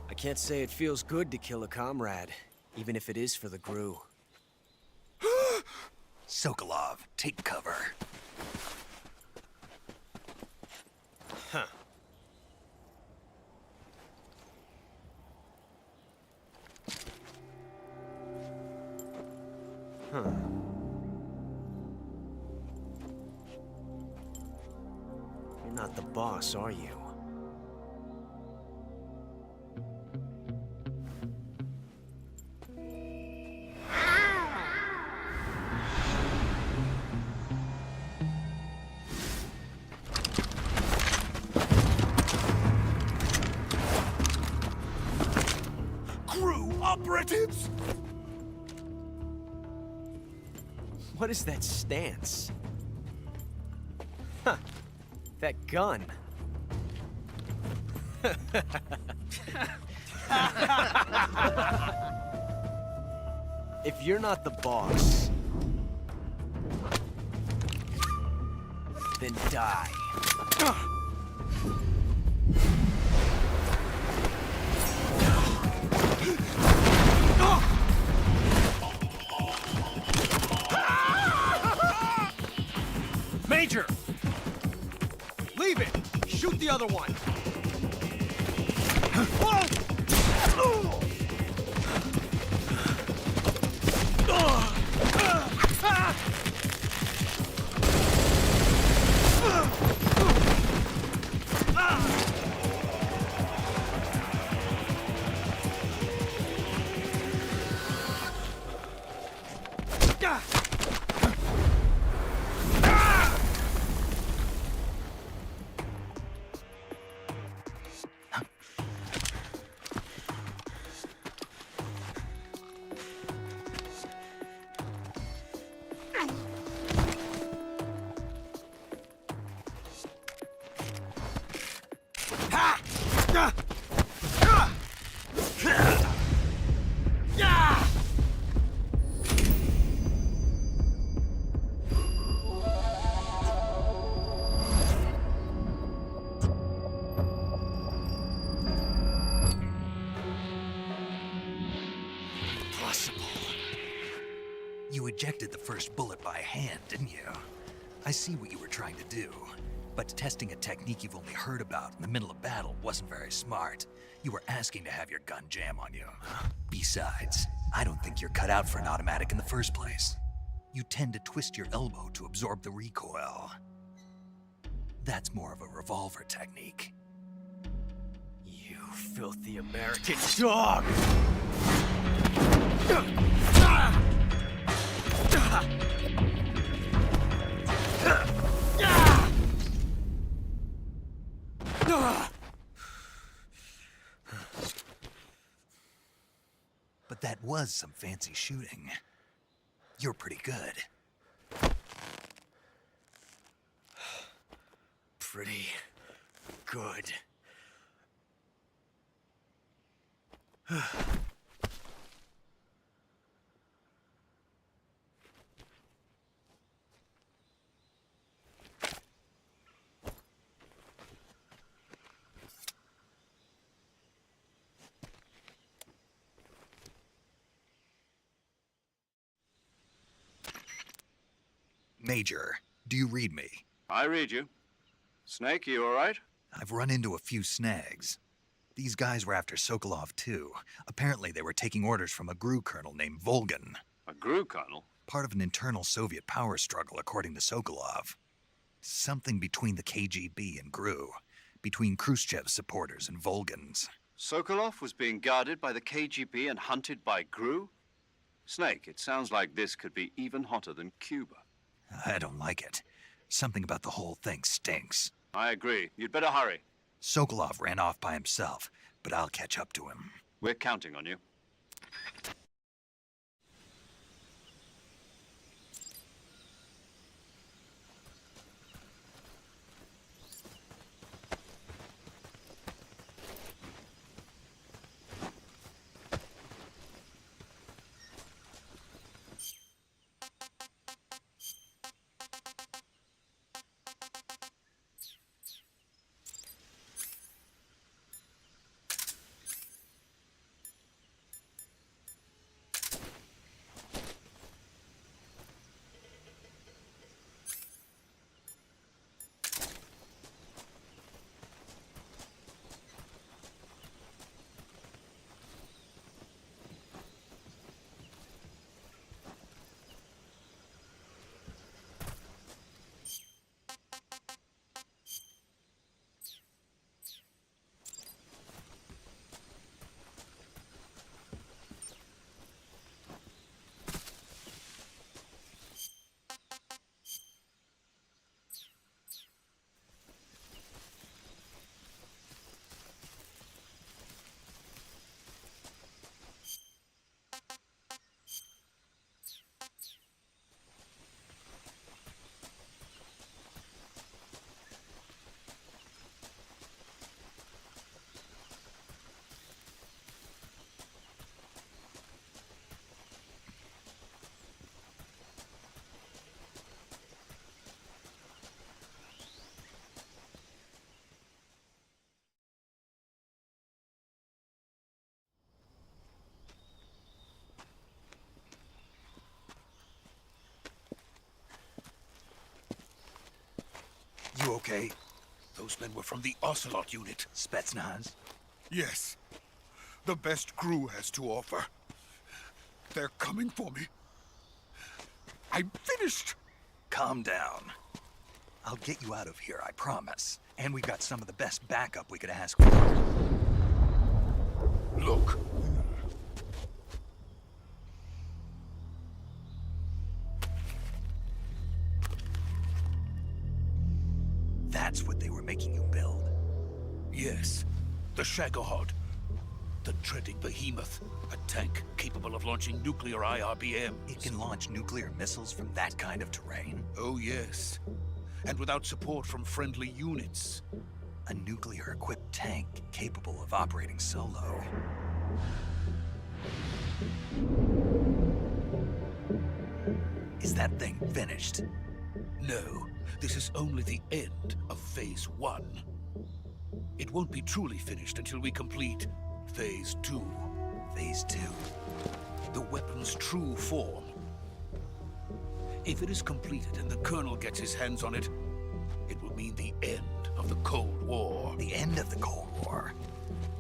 I can't say it feels good to kill a comrade, even if it is for the GRU. Sokolov, take cover. Huh. Huh. You're not the boss, are you? Operatives? What is that stance? Huh. That gun. If you're not the boss, then die. Major! Leave it! Shoot the other one! You ejected the first bullet by hand, didn't you? I see what you were trying to do. But testing a technique you've only heard about in the middle of battle wasn't very smart. You were asking to have your gun jam on you. Besides, I don't think you're cut out for an automatic in the first place. you tend to twist your elbow to absorb the recoil. That's more of a revolver technique. You filthy American dog! But that was some fancy shooting. You're pretty good. Pretty good. Major, do you read me? I read you. Snake, you all right? I've run into a few snags. These guys were after Sokolov too. Apparently they were taking orders from a GRU colonel named Volgan. A GRU colonel? Part of an internal Soviet power struggle, according to Sokolov. Something between the KGB and GRU. Between Khrushchev's supporters and Volgan's. Sokolov was being guarded by the KGB and hunted by GRU? Snake, it sounds like this could be even hotter than Cuba. I don't like it. Something about the whole thing stinks. I agree. You'd better hurry. Sokolov ran off by himself, but I'll catch up to him. We're counting on you. You okay? Those men were from the Ocelot unit. Spetsnaz? Yes. The best GRU has to offer. They're coming for me. I'm finished. Calm down. I'll get you out of here, I promise. And we've got some of the best backup we could ask for. Look. That's what they were making you build? Yes. The Shagohod. The dreading behemoth. A tank capable of launching nuclear IRBM. It can launch nuclear missiles from that kind of terrain? Oh, yes. And without support from friendly units. A nuclear-equipped tank capable of operating solo. Is that thing finished? No. This is only the end of Phase 1. It won't be truly finished until we complete Phase 2. Phase 2? The weapon's true form. If it is completed and the Colonel gets his hands on it, it will mean the end of the Cold War. The end of the Cold War?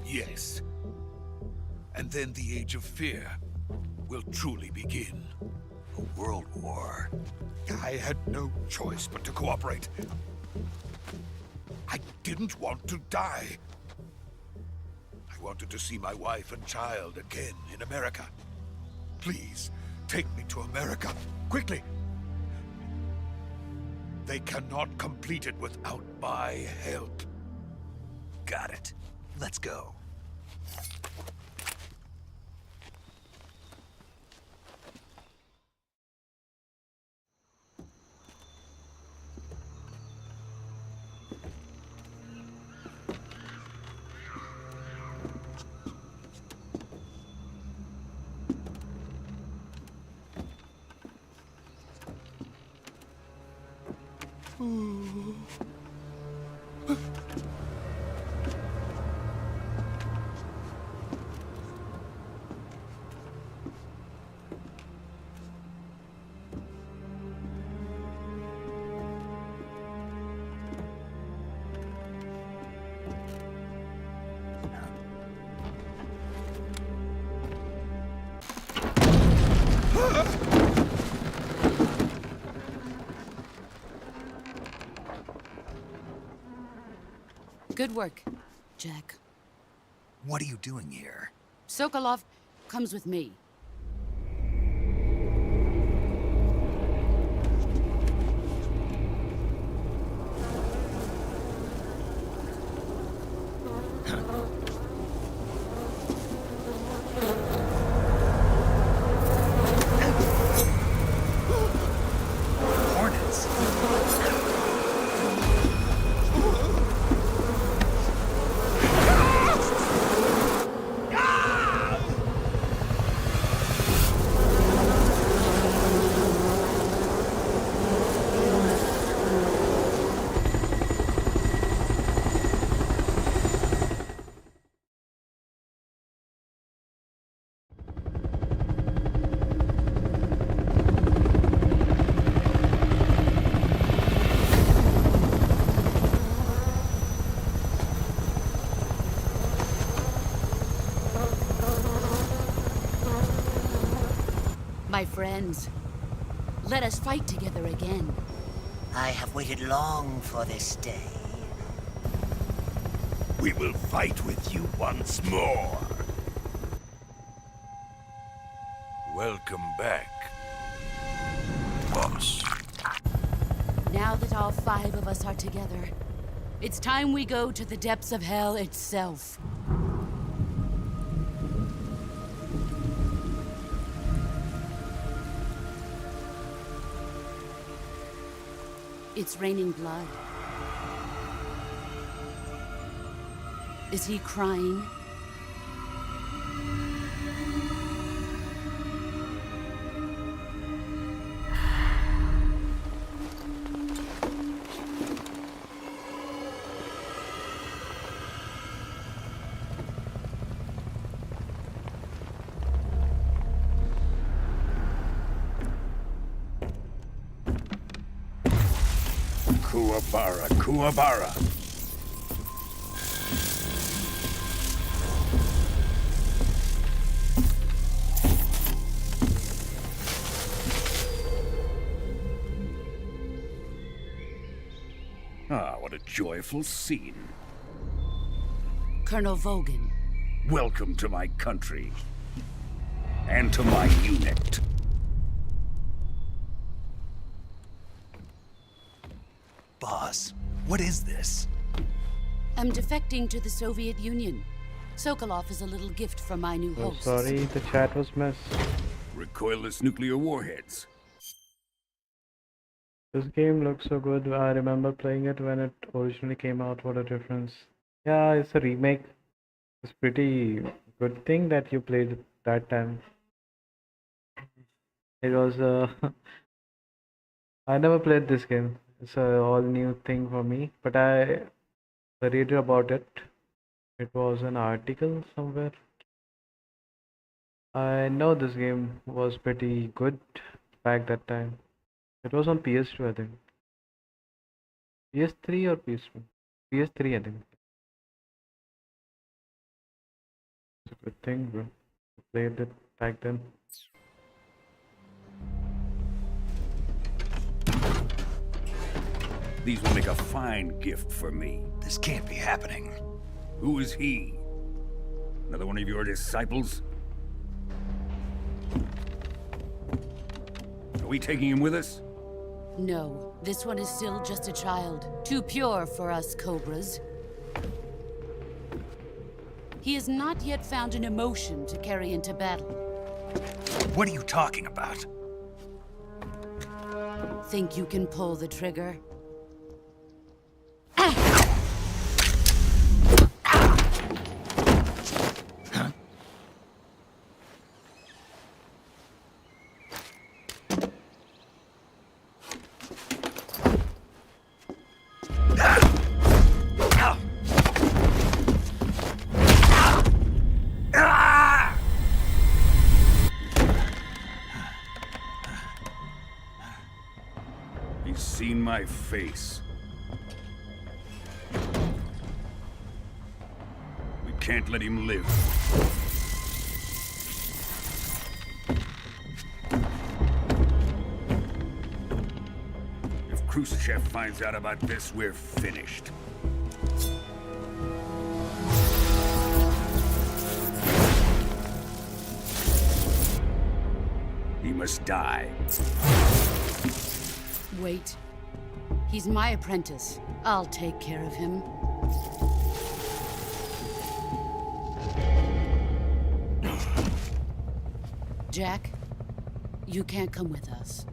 Yes. And then the Age of Fear will truly begin. A World War. I had no choice but to cooperate. I didn't want to die. I wanted to see my wife and child again in America. Please, take me to America, quickly. They cannot complete it without my help. Got it. Let's go. Good work, Jack. What are you doing here? Sokolov comes with me. Hornets. My friends, let us fight together again. I have waited long for this day. We will fight with you once more. Welcome back, boss. Now that all 5 of us are together, it's time we go to the depths of hell itself. It's raining blood. Is he crying? Kuwabara, Kuwabara. Ah, what a joyful scene. Colonel Vogan. Welcome to my country. And to my unit. Boss, what is this? I'm defecting to the Soviet Union. Sokolov is a little gift from my new Oh, host. sorry, the chat was messed. Recoilless nuclear warheads. This game looks so good. I remember playing it when it originally came out. What a difference. Yeah, it's a remake. It's pretty good thing that you played it that time. It was I never played this game. It's a all new thing for me, but I read about it. It was an article somewhere. I know this game was pretty good back that time. It was on PS2, I think. PS3 or PS2? PS3, I think. It's a good thing, bro. I played it back then. These will make a fine gift for me. This can't be happening. Who is he? Another one of your disciples? Are we taking him with us? No, this one is still just a child. Too pure for us Cobras. He has not yet found an emotion to carry into battle. What are you talking about? Think you can pull the trigger? He's seen my face. We can't let him live. If Khrushchev finds out about this, we're finished. He must die. Wait. He's my apprentice. I'll take care of him. Jack, you can't come with us.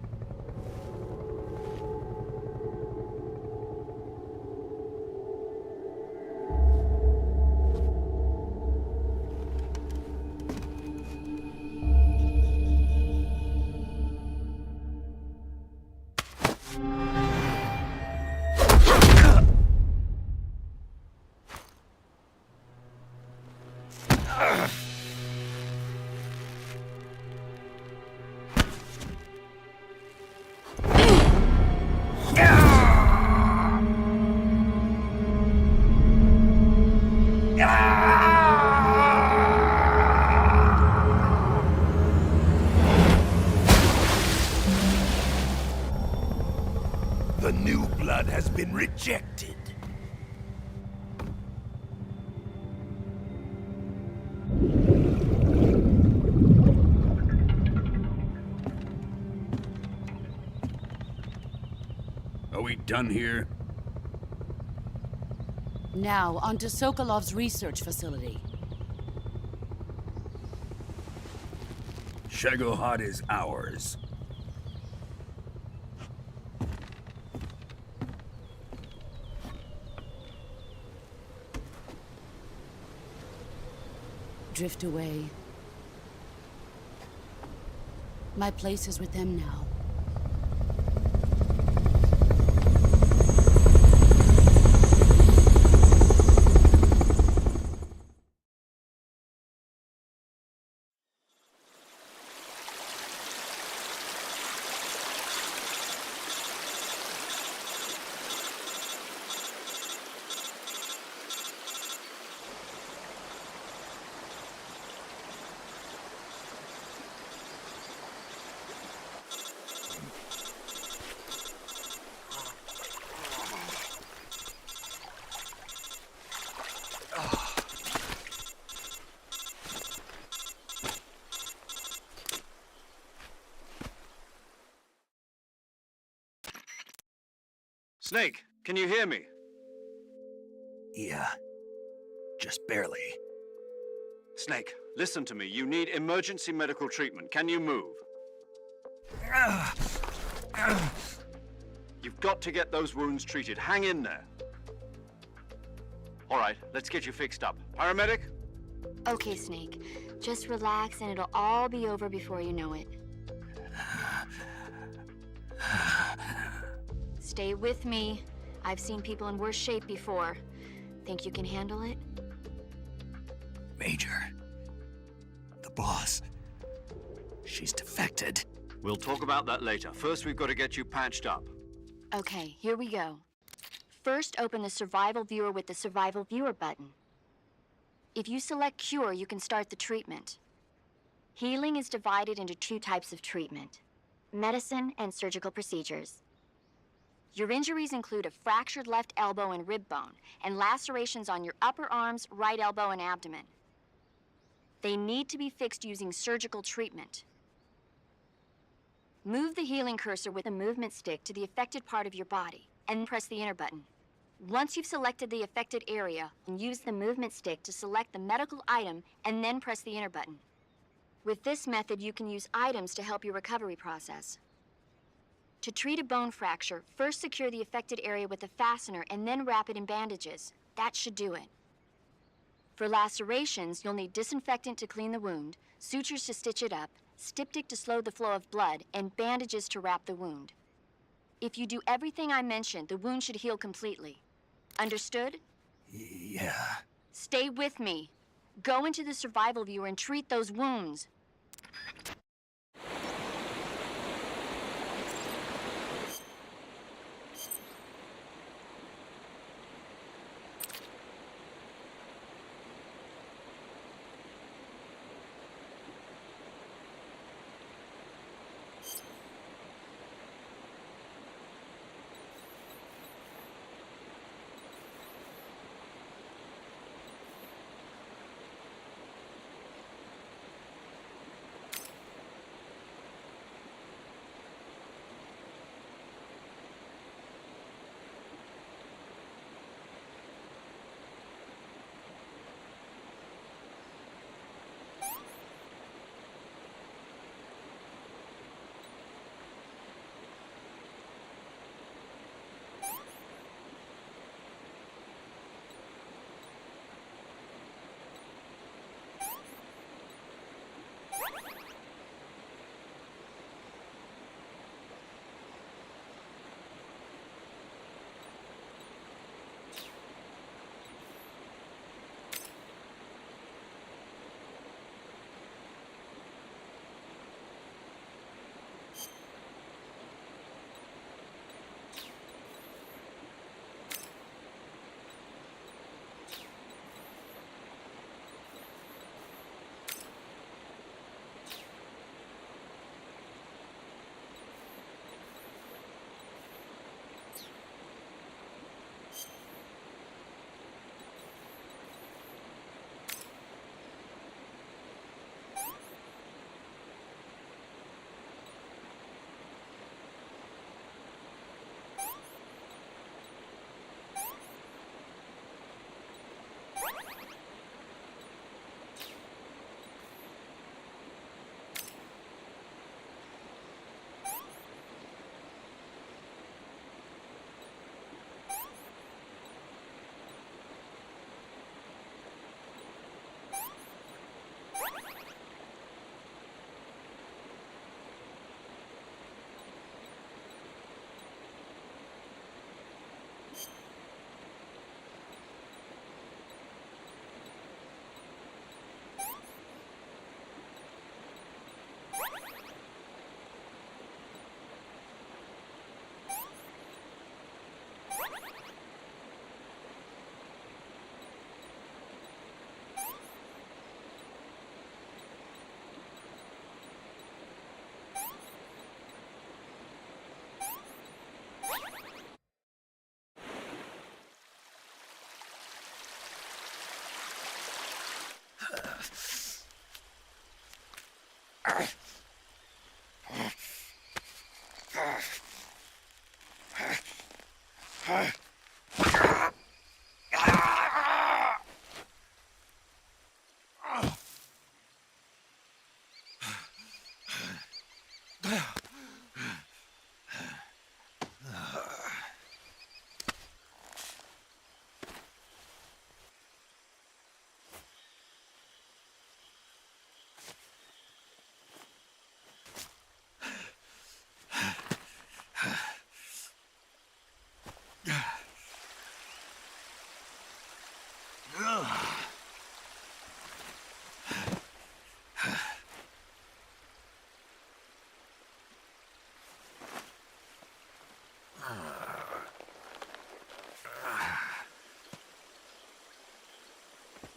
The new blood has been rejected. Are we done here? Now, onto Sokolov's research facility. Shagohod is ours. Drift away. My place is with them now. Snake, can you hear me? Yeah, just barely. Snake, listen to me. You need emergency medical treatment. Can you move? You've got to get those wounds treated. Hang in there. All right, let's get you fixed up. Paramedic? Okay, Snake. Just relax and it'll all be over before you know it. Stay with me. I've seen people in worse shape before. Think you can handle it? Major. The boss. She's defected. We'll talk about that later. First, we've got to get you patched up. Okay, here we go. First, open the Survival Viewer with the Survival Viewer button. If you select Cure, you can start the treatment. Healing is divided into two types of treatment: medicine and surgical procedures. Your injuries include a fractured left elbow and rib bone, and lacerations on your upper arms, right elbow, and abdomen. They need to be fixed using surgical treatment. Move the healing cursor with a movement stick to the affected part of your body, and press the enter button. Once you've selected the affected area, use the movement stick to select the medical item, and then press the enter button. With this method, you can use items to help your recovery process. To treat a bone fracture, first secure the affected area with a fastener and then wrap it in bandages. That should do it. For lacerations, you'll need disinfectant to clean the wound, sutures to stitch it up, styptic to slow the flow of blood, and bandages to wrap the wound. If you do everything I mentioned, the wound should heal completely. Understood? Yeah. Stay with me. Go into the survival viewer and treat those wounds.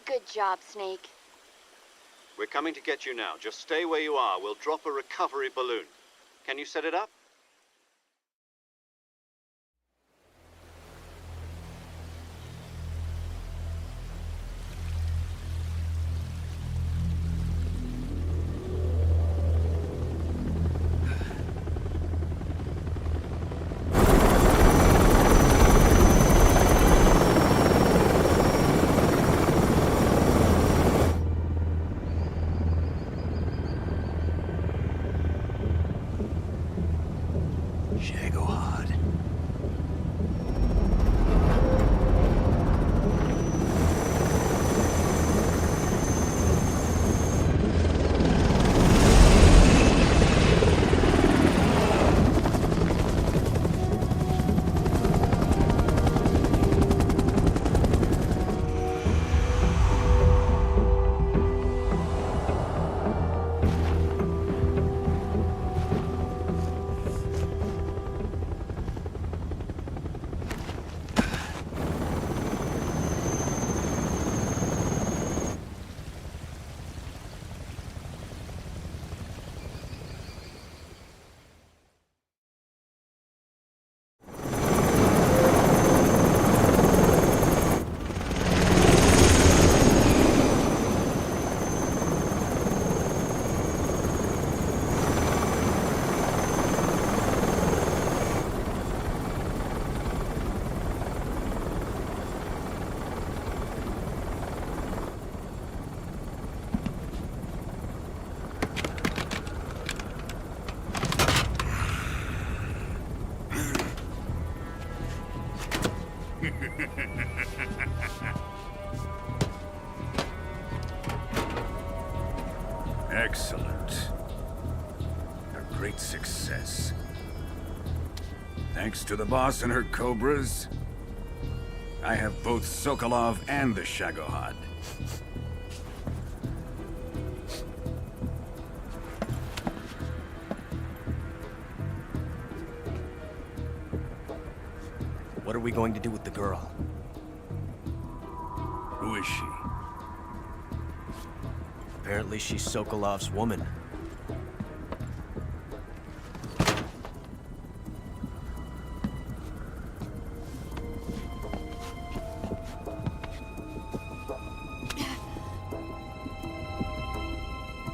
Good job, Snake. We're coming to get you now. Just stay where you are. We'll drop a recovery balloon. Can you set it up? Excellent. A great success. Thanks to the boss and her cobras, I have both Sokolov and the Shagohod. What are we going to do with the girl? Who is she? Apparently she's Sokolov's woman.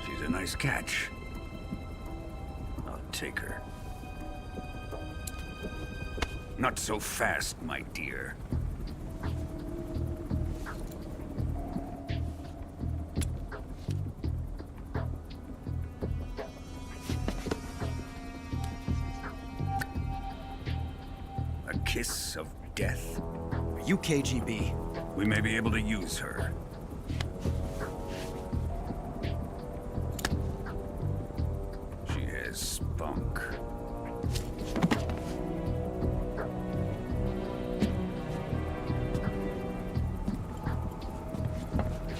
She's a nice catch. I'll take her. Not so fast, my dear. A kiss of death? Are you KGB? We may be able to use her. She has spunk.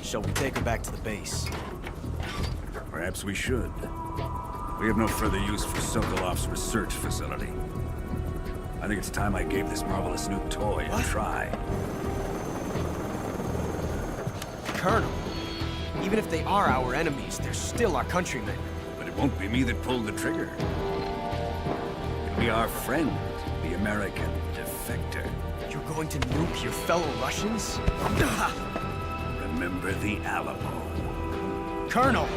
Shall we take her back to the base? Perhaps we should. We have no further use for Sokolov's research facility. I think it's time I gave this marvelous new toy a try. Colonel, even if they are our enemies, they're still our countrymen. But it won't be me that pulled the trigger. It'll be our friend, the American defector. You're going to nuke your fellow Russians? Remember the Alamo. Colonel!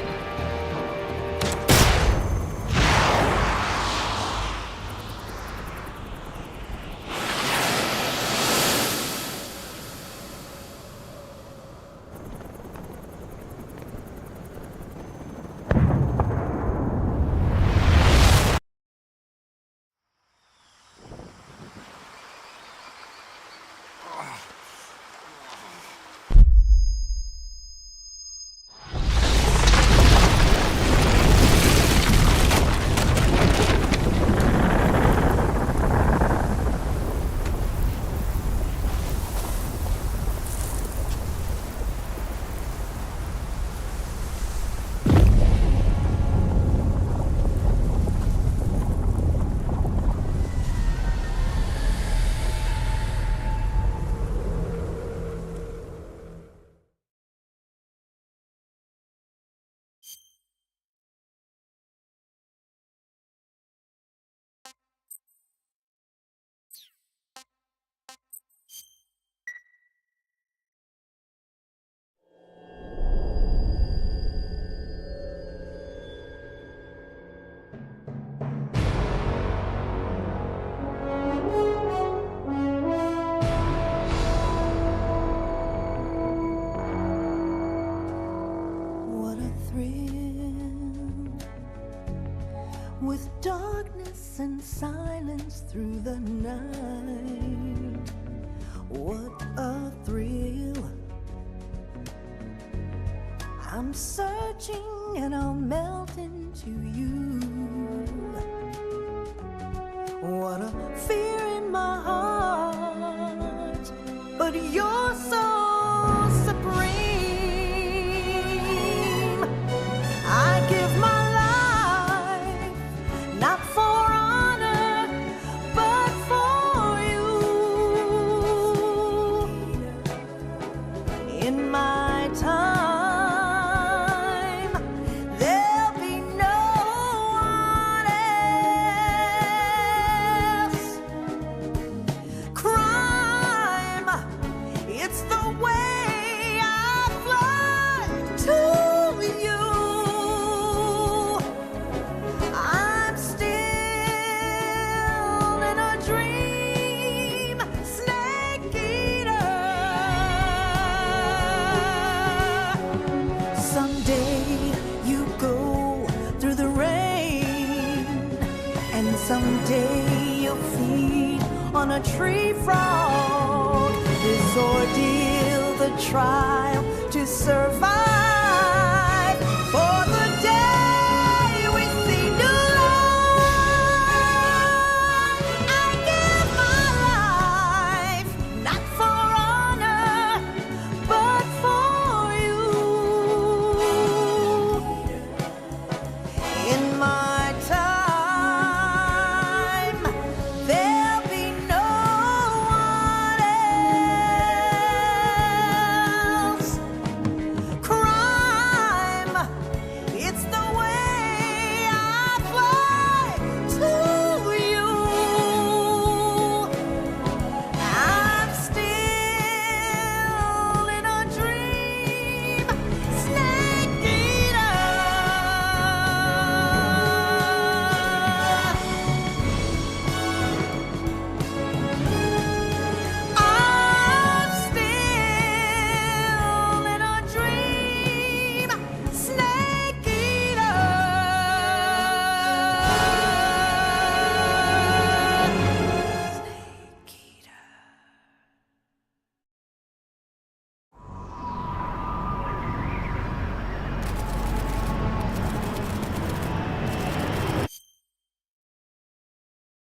With darkness and silence through the night, what a thrill. I'm searching and I'll melt into you. What a fear in my heart, but you're so supreme. I give my not for honor, but for you. In my time, there'll be no one else. Crime, it's the way I fly to you. Someday you'll feed on a tree frog. This ordeal, the trial to survive for the day.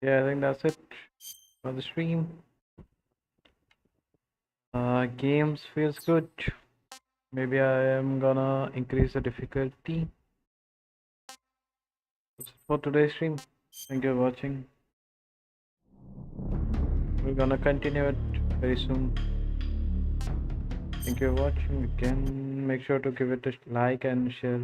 yeah, I think that's it for the stream. Games feels good. Maybe I am gonna increase the difficulty. That's it for today's stream. Thank you for watching. We're gonna continue it very soon. Thank you for watching again. Make sure to give it a like and share.